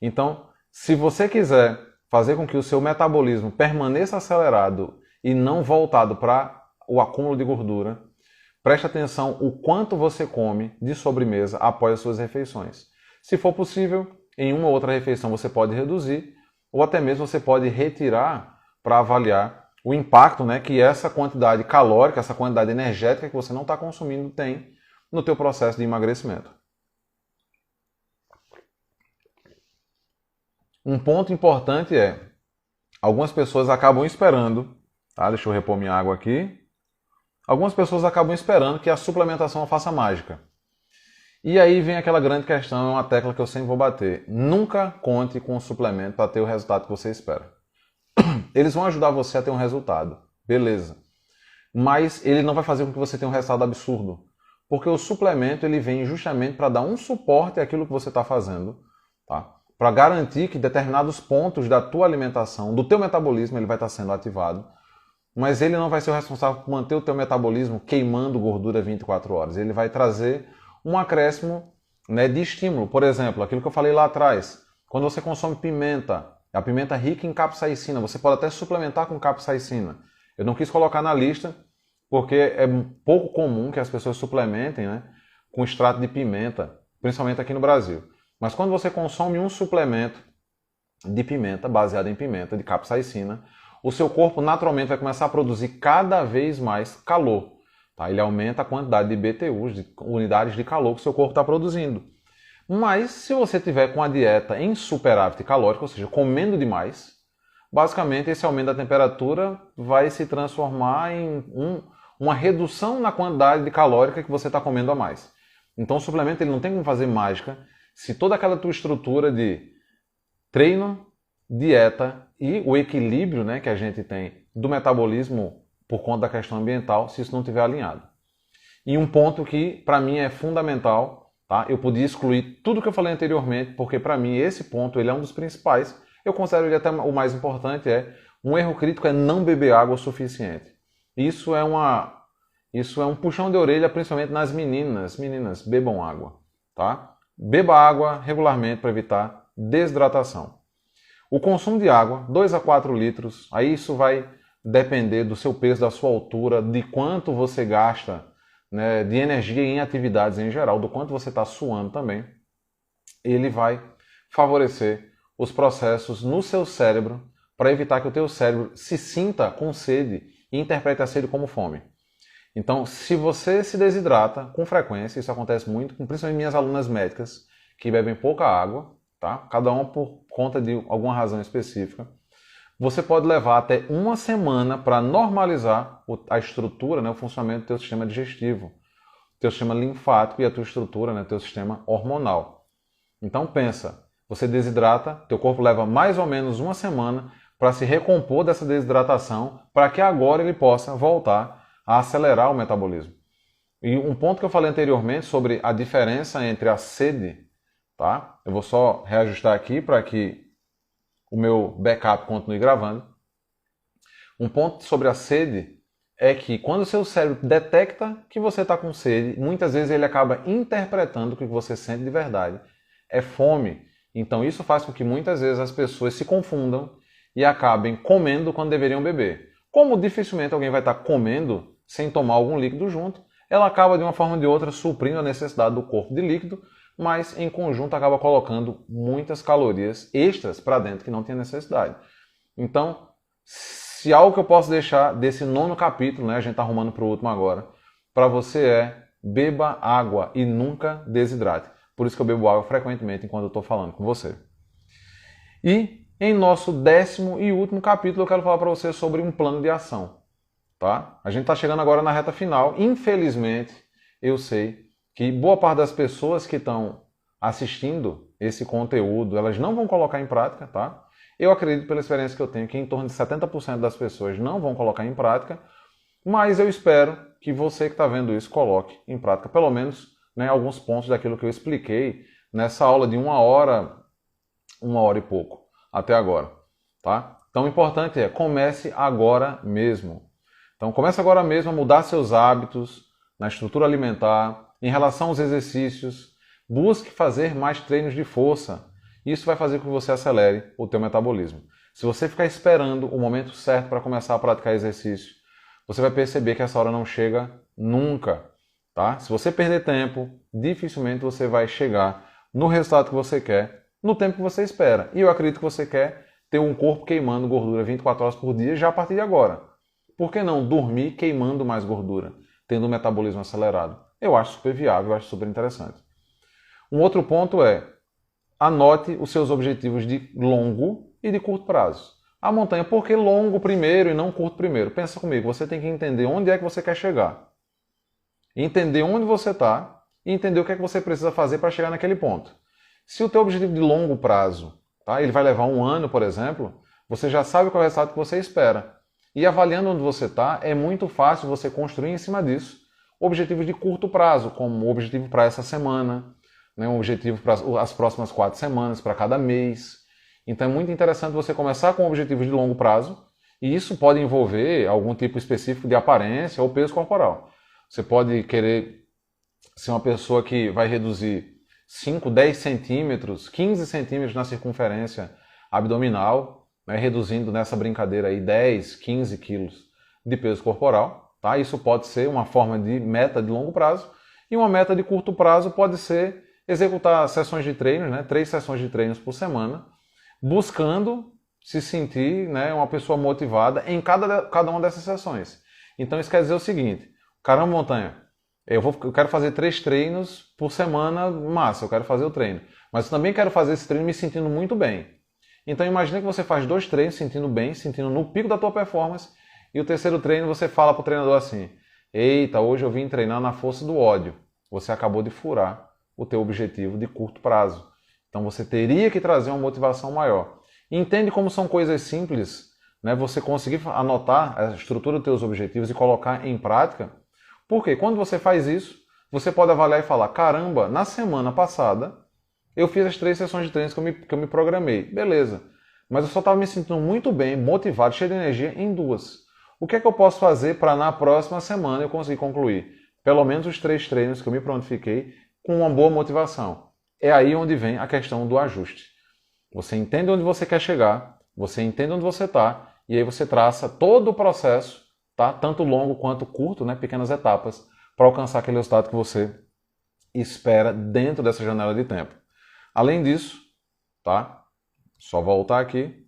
[SPEAKER 1] Então, se você quiser fazer com que o seu metabolismo permaneça acelerado e não voltado para o acúmulo de gordura, preste atenção o quanto você come de sobremesa após as suas refeições. Se for possível, em uma ou outra refeição você pode reduzir, ou até mesmo você pode retirar para avaliar o impacto, né, que essa quantidade calórica, essa quantidade energética que você não está consumindo tem no teu processo de emagrecimento. Um ponto importante é, algumas pessoas acabam esperando, tá? Deixa eu repor minha água aqui. Algumas pessoas acabam esperando que a suplementação faça mágica. E aí vem aquela grande questão, é uma tecla que eu sempre vou bater. Nunca conte com um suplemento para ter o resultado que você espera. Eles vão ajudar você a ter um resultado, beleza. Mas ele não vai fazer com que você tenha um resultado absurdo. Porque o suplemento ele vem justamente para dar um suporte àquilo que você está fazendo, tá? Para garantir que determinados pontos da tua alimentação, do teu metabolismo, ele vai estar sendo ativado. Mas ele não vai ser o responsável por manter o teu metabolismo queimando gordura 24 horas. Ele vai trazer um acréscimo, né, de estímulo. Por exemplo, aquilo que eu falei lá atrás. Quando você consome pimenta, a pimenta rica em capsaicina, você pode até suplementar com capsaicina. Eu não quis colocar na lista, porque é pouco comum que as pessoas suplementem, né, com extrato de pimenta, principalmente aqui no Brasil. Mas quando você consome um suplemento de pimenta, baseado em pimenta, de capsaicina, o seu corpo naturalmente vai começar a produzir cada vez mais calor. Tá? Ele aumenta a quantidade de BTUs, de unidades de calor que o seu corpo está produzindo. Mas se você tiver com a dieta em superávit calórico, ou seja, comendo demais, basicamente esse aumento da temperatura vai se transformar em uma redução na quantidade de calórica que você está comendo a mais. Então o suplemento ele não tem como fazer mágica se toda aquela tua estrutura de treino, dieta e o equilíbrio, né, que a gente tem do metabolismo por conta da questão ambiental, se isso não estiver alinhado. E um ponto que para mim é fundamental, tá? Eu podia excluir tudo que eu falei anteriormente, porque para mim esse ponto ele é um dos principais. Eu considero ele até o mais importante, um erro crítico é não beber água o suficiente. Isso é um puxão de orelha, principalmente nas meninas. Meninas, bebam água, tá? Beba água regularmente para evitar desidratação. O consumo de água, 2 a 4 litros, aí isso vai depender do seu peso, da sua altura, de quanto você gasta, né, de energia em atividades em geral, do quanto você está suando também. Ele vai favorecer os processos no seu cérebro para evitar que o teu cérebro se sinta com sede e interprete a sede como fome. Então, se você se desidrata com frequência, isso acontece muito, principalmente minhas alunas médicas, que bebem pouca água, tá? Cada uma por conta de alguma razão específica, você pode levar até uma semana para normalizar a estrutura, né, o funcionamento do teu sistema digestivo, teu sistema linfático e a tua estrutura, né, teu sistema hormonal. Então pensa, você desidrata, teu corpo leva mais ou menos uma semana para se recompor dessa desidratação, para que agora ele possa voltar a acelerar o metabolismo. E um ponto que eu falei anteriormente sobre a diferença entre a sede, tá? Eu vou só reajustar aqui para que o meu backup continue gravando. Um ponto sobre a sede é que quando o seu cérebro detecta que você está com sede, muitas vezes ele acaba interpretando que o que você sente de verdade é fome. Então isso faz com que muitas vezes as pessoas se confundam e acabem comendo quando deveriam beber. Como dificilmente alguém vai estar comendo sem tomar algum líquido junto, ela acaba de uma forma ou de outra suprindo a necessidade do corpo de líquido, mas em conjunto acaba colocando muitas calorias extras para dentro que não tinha necessidade. Então, se algo que eu posso deixar desse 9º capítulo, né, a gente está arrumando para o último agora, para você beba água e nunca desidrate. Por isso que eu bebo água frequentemente enquanto eu estou falando com você. E em nosso 10º e último capítulo eu quero falar para você sobre um plano de ação. Tá? A gente está chegando agora na reta final. Infelizmente, eu sei que boa parte das pessoas que estão assistindo esse conteúdo, elas não vão colocar em prática, tá? Eu acredito, pela experiência que eu tenho, que em torno de 70% das pessoas não vão colocar em prática, mas eu espero que você que está vendo isso coloque em prática, pelo menos, né, alguns pontos daquilo que eu expliquei nessa aula de uma hora e pouco, até agora, tá? Então o importante é, comece agora mesmo. Então comece agora mesmo a mudar seus hábitos na estrutura alimentar, em relação aos exercícios, busque fazer mais treinos de força. Isso vai fazer com que você acelere o teu metabolismo. Se você ficar esperando o momento certo para começar a praticar exercício, você vai perceber que essa hora não chega nunca. Tá? Se você perder tempo, dificilmente você vai chegar no resultado que você quer, no tempo que você espera. E eu acredito que você quer ter um corpo queimando gordura 24 horas por dia já a partir de agora. Por que não dormir queimando mais gordura, tendo um metabolismo acelerado? Eu acho super viável, eu acho super interessante. Um outro ponto é, anote os seus objetivos de longo e de curto prazo. A montanha, por que longo primeiro e não curto primeiro? Pensa comigo, você tem que entender onde é que você quer chegar. Entender onde você está e entender o que é que você precisa fazer para chegar naquele ponto. Se o teu objetivo de longo prazo, tá, ele vai levar 1 ano, por exemplo, você já sabe qual é o resultado que você espera. E avaliando onde você está, é muito fácil você construir em cima disso objetivos de curto prazo, como o objetivo para essa semana, né, um objetivo para as próximas 4 semanas, para cada mês. Então é muito interessante você começar com objetivos de longo prazo, e isso pode envolver algum tipo específico de aparência ou peso corporal. Você pode querer ser uma pessoa que vai reduzir 5, 10 centímetros, 15 centímetros na circunferência abdominal, né, reduzindo nessa brincadeira aí 10, 15 quilos de peso corporal. Tá? Isso pode ser uma forma de meta de longo prazo, e uma meta de curto prazo pode ser executar sessões de treinos, né, 3 sessões de treinos por semana, buscando se sentir, né, uma pessoa motivada em cada uma dessas sessões. Então isso quer dizer o seguinte, caramba, Montanha, eu quero fazer 3 treinos por semana, massa, eu quero fazer o treino. Mas eu também quero fazer esse treino me sentindo muito bem. Então imagine que você faz 2 treinos sentindo bem, sentindo no pico da tua performance, e o terceiro treino você fala para o treinador assim, eita, hoje eu vim treinar na força do ódio. Você acabou de furar o teu objetivo de curto prazo. Então você teria que trazer uma motivação maior. Entende como são coisas simples, né? Você conseguir anotar a estrutura dos teus objetivos e colocar em prática. Porque quando você faz isso, você pode avaliar e falar, caramba, na semana passada eu fiz as 3 sessões de treinos que eu me programei. Beleza, mas eu só estava me sentindo muito bem, motivado, cheio de energia em 2. O que é que eu posso fazer para na próxima semana eu conseguir concluir pelo menos os 3 treinos que eu me prontifiquei com uma boa motivação? É aí onde vem a questão do ajuste. Você entende onde você quer chegar, você entende onde você está, e aí você traça todo o processo, tá? Tanto longo quanto curto, né? Pequenas etapas, para alcançar aquele resultado que você espera dentro dessa janela de tempo. Além disso, tá? Só voltar aqui.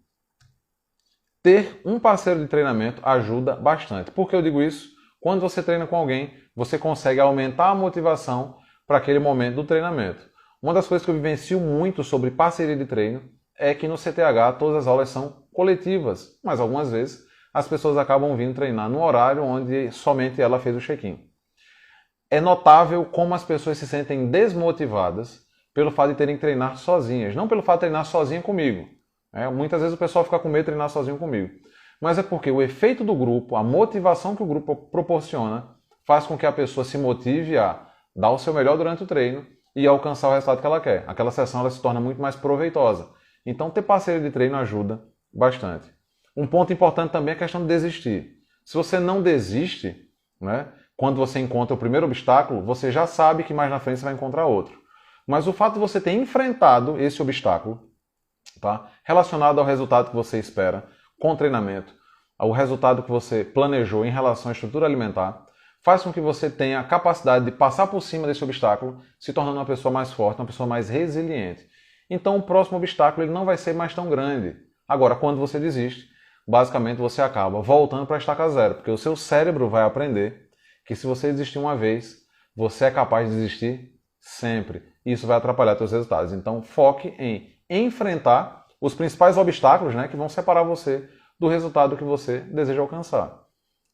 [SPEAKER 1] Ter um parceiro de treinamento ajuda bastante. Por que eu digo isso? Quando você treina com alguém, você consegue aumentar a motivação para aquele momento do treinamento. Uma das coisas que eu vivencio muito sobre parceria de treino é que no CTH todas as aulas são coletivas, mas algumas vezes as pessoas acabam vindo treinar no horário onde somente ela fez o check-in. É notável como as pessoas se sentem desmotivadas pelo fato de terem que treinar sozinhas, não pelo fato de treinar sozinha comigo. Muitas vezes o pessoal fica com medo de treinar sozinho comigo. Mas é porque o efeito do grupo, a motivação que o grupo proporciona, faz com que a pessoa se motive a dar o seu melhor durante o treino e alcançar o resultado que ela quer. Aquela sessão ela se torna muito mais proveitosa. Então ter parceiro de treino ajuda bastante. Um ponto importante também é a questão de desistir. Se você não desiste, né, quando você encontra o primeiro obstáculo, você já sabe que mais na frente você vai encontrar outro. Mas o fato de você ter enfrentado esse obstáculo, tá, relacionado ao resultado que você espera com o treinamento, ao resultado que você planejou em relação à estrutura alimentar, faz com que você tenha a capacidade de passar por cima desse obstáculo, se tornando uma pessoa mais forte, uma pessoa mais resiliente. Então o próximo obstáculo ele não vai ser mais tão grande. Agora, quando você desiste, basicamente você acaba voltando para a estaca zero, porque o seu cérebro vai aprender que se você desistir uma vez, você é capaz de desistir sempre. Isso vai atrapalhar seus resultados. Então, foque em enfrentar os principais obstáculos, né, que vão separar você do resultado que você deseja alcançar.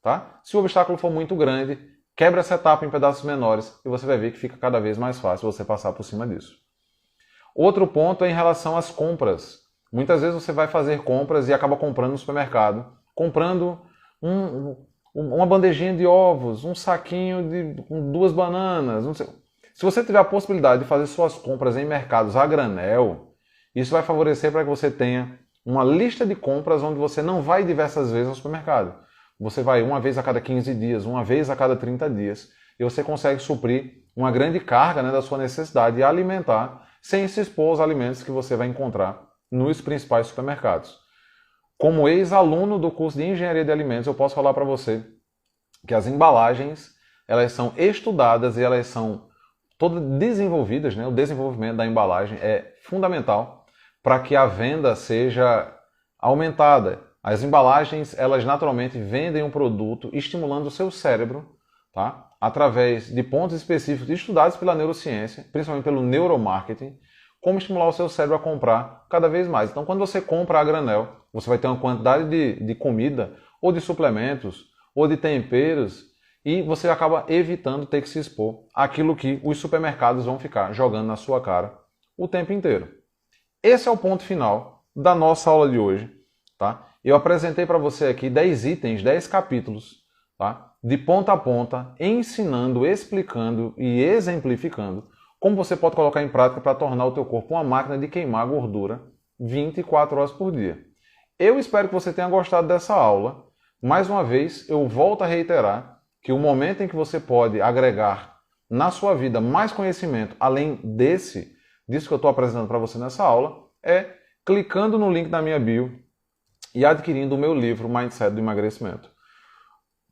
[SPEAKER 1] Tá? Se o obstáculo for muito grande, quebra essa etapa em pedaços menores e você vai ver que fica cada vez mais fácil você passar por cima disso. Outro ponto é em relação às compras. Muitas vezes você vai fazer compras e acaba comprando no supermercado, comprando uma bandejinha de ovos, um saquinho de 2 bananas, não sei. Se você tiver a possibilidade de fazer suas compras em mercados a granel, isso vai favorecer para que você tenha uma lista de compras onde você não vai diversas vezes ao supermercado. Você vai uma vez a cada 15 dias, uma vez a cada 30 dias, e você consegue suprir uma grande carga, né, da sua necessidade alimentar, sem se expor aos alimentos que você vai encontrar nos principais supermercados. Como ex-aluno do curso de Engenharia de Alimentos, eu posso falar para você que as embalagens, elas são estudadas e elas são todas desenvolvidas, né? O desenvolvimento da embalagem é fundamental para que a venda seja aumentada. As embalagens, elas naturalmente vendem um produto estimulando o seu cérebro, tá? Através de pontos específicos estudados pela neurociência, principalmente pelo neuromarketing, como estimular o seu cérebro a comprar cada vez mais. Então, quando você compra a granel, você vai ter uma quantidade de comida, ou de suplementos, ou de temperos, e você acaba evitando ter que se expor àquilo que os supermercados vão ficar jogando na sua cara o tempo inteiro. Esse é o ponto final da nossa aula de hoje. Tá? Eu apresentei para você aqui 10 itens, 10 capítulos, tá? De ponta a ponta, ensinando, explicando e exemplificando como você pode colocar em prática para tornar o teu corpo uma máquina de queimar gordura 24 horas por dia. Eu espero que você tenha gostado dessa aula. Mais uma vez, eu volto a reiterar que o momento em que você pode agregar na sua vida mais conhecimento, além disso que eu estou apresentando para você nessa aula, é clicando no link da minha bio e adquirindo o meu livro Mindset do Emagrecimento.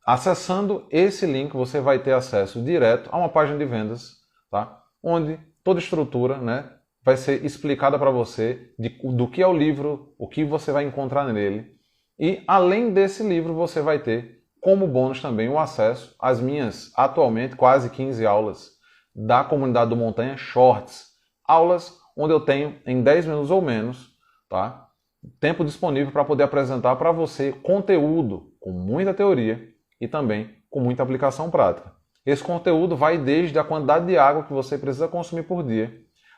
[SPEAKER 1] Acessando esse link, você vai ter acesso direto a uma página de vendas, tá? Onde toda a estrutura, né, vai ser explicada para você do que é o livro, o que você vai encontrar nele. E além desse livro, você vai ter como bônus também o acesso às minhas, atualmente, quase 15 aulas da comunidade do Montanha Shorts. Aulas onde eu tenho em 10 minutos ou menos, tá? Tempo disponível para poder apresentar para você conteúdo com muita teoria e também com muita aplicação prática. Esse conteúdo vai desde a quantidade de água que você precisa consumir por dia,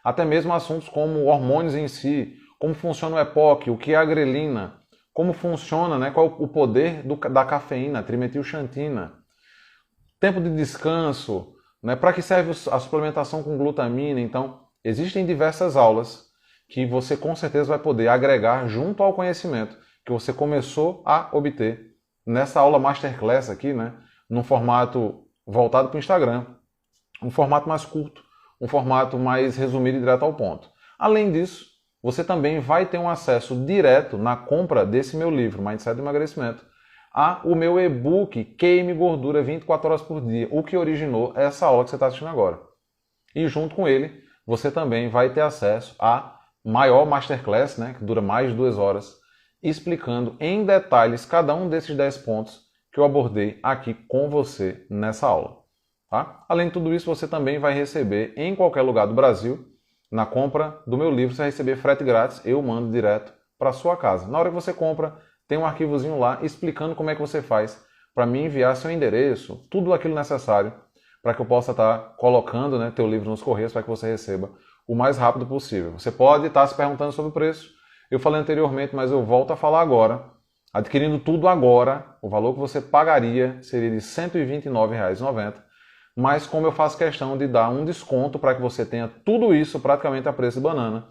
[SPEAKER 1] até mesmo assuntos como hormônios em si, como funciona o EPOC, o que é a grelina, como funciona, né, qual o poder da cafeína, trimetilxantina, tempo de descanso, né, para que serve a suplementação com glutamina. Então, existem diversas aulas que você com certeza vai poder agregar junto ao conhecimento que você começou a obter nessa aula Masterclass aqui, né, num formato voltado para o Instagram, um formato mais curto, um formato mais resumido e direto ao ponto. Além disso, você também vai ter um acesso direto na compra desse meu livro, Mindset do Emagrecimento, ao meu e-book Queime Gordura 24 horas por dia, o que originou essa aula que você está assistindo agora. E junto com ele, você também vai ter acesso a maior Masterclass, né, que dura mais de 2 horas, explicando em detalhes cada um desses 10 pontos que eu abordei aqui com você nessa aula. Tá? Além de tudo isso, você também vai receber em qualquer lugar do Brasil, na compra do meu livro, você vai receber frete grátis, eu mando direto para sua casa. Na hora que você compra, tem um arquivozinho lá explicando como é que você faz para me enviar seu endereço, tudo aquilo necessário para que eu possa estar colocando, né, teu livro nos correios para que você receba o mais rápido possível. Você pode estar se perguntando sobre o preço. Eu falei anteriormente, mas eu volto a falar agora. Adquirindo tudo agora, o valor que você pagaria seria de R$ 129,90. Mas como eu faço questão de dar um desconto para que você tenha tudo isso praticamente a preço de banana,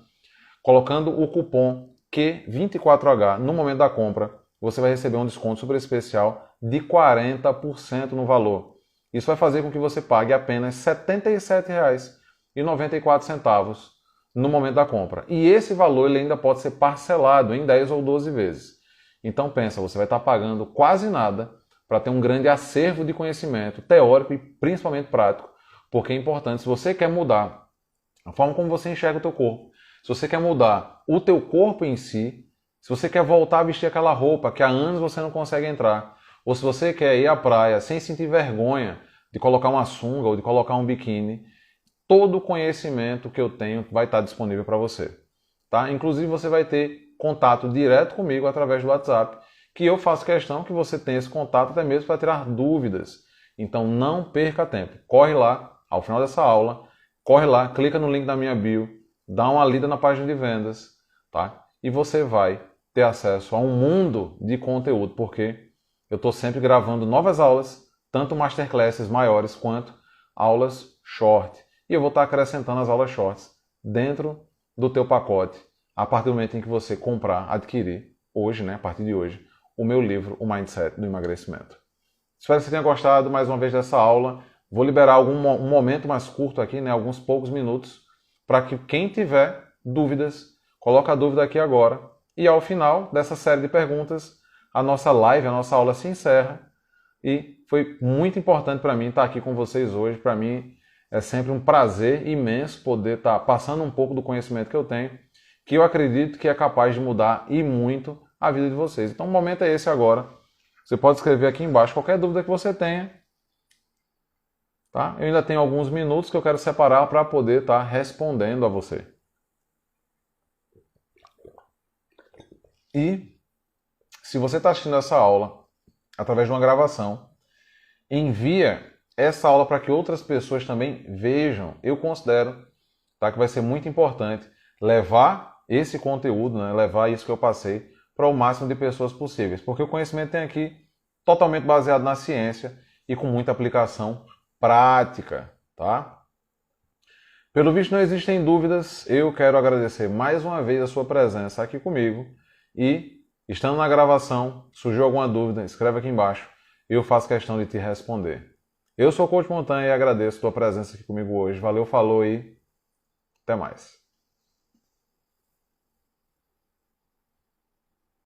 [SPEAKER 1] colocando o cupom Q24H no momento da compra, você vai receber um desconto super especial de 40% no valor. Isso vai fazer com que você pague apenas R$ 77,94 no momento da compra. E esse valor ele ainda pode ser parcelado em 10 ou 12 vezes. Então pensa, você vai estar pagando quase nada para ter um grande acervo de conhecimento teórico e principalmente prático, porque é importante, se você quer mudar a forma como você enxerga o teu corpo, se você quer mudar o teu corpo em si, se você quer voltar a vestir aquela roupa que há anos você não consegue entrar, ou se você quer ir à praia sem sentir vergonha de colocar uma sunga ou de colocar um biquíni, todo o conhecimento que eu tenho vai estar disponível para você. Tá? Inclusive você vai ter contato direto comigo através do WhatsApp, que eu faço questão que você tenha esse contato até mesmo para tirar dúvidas. Então não perca tempo. Corre lá, ao final dessa aula, corre lá, clica no link da minha bio, dá uma lida na página de vendas, tá? E você vai ter acesso a um mundo de conteúdo, porque eu estou sempre gravando novas aulas, tanto masterclasses maiores quanto aulas short. E eu vou estar acrescentando as aulas shorts dentro do teu pacote, a partir do momento em que você comprar, adquirir, hoje, né, a partir de hoje, o meu livro, O Mindset do Emagrecimento. Espero que você tenha gostado mais uma vez dessa aula. Vou liberar um momento mais curto aqui, né, alguns poucos minutos, para que quem tiver dúvidas, coloque a dúvida aqui agora. E ao final dessa série de perguntas, a nossa live, a nossa aula se encerra. E foi muito importante para mim estar aqui com vocês hoje. Para mim é sempre um prazer imenso poder estar passando um pouco do conhecimento que eu tenho, que eu acredito que é capaz de mudar e muito a vida de vocês. Então o momento é esse agora. Você pode escrever aqui embaixo qualquer dúvida que você tenha. Tá? Eu ainda tenho alguns minutos que eu quero separar para poder estar respondendo a você. E se você está assistindo essa aula através de uma gravação, envia essa aula para que outras pessoas também vejam. Eu considero, tá, que vai ser muito importante levar esse conteúdo, né, levar isso que eu passei para o máximo de pessoas possíveis, porque o conhecimento tem aqui totalmente baseado na ciência e com muita aplicação prática, tá? Pelo visto não existem dúvidas, eu quero agradecer mais uma vez a sua presença aqui comigo e, estando na gravação, surgiu alguma dúvida, escreve aqui embaixo e eu faço questão de te responder. Eu sou o Coach Montanha e agradeço a tua presença aqui comigo hoje. Valeu, falou e até mais.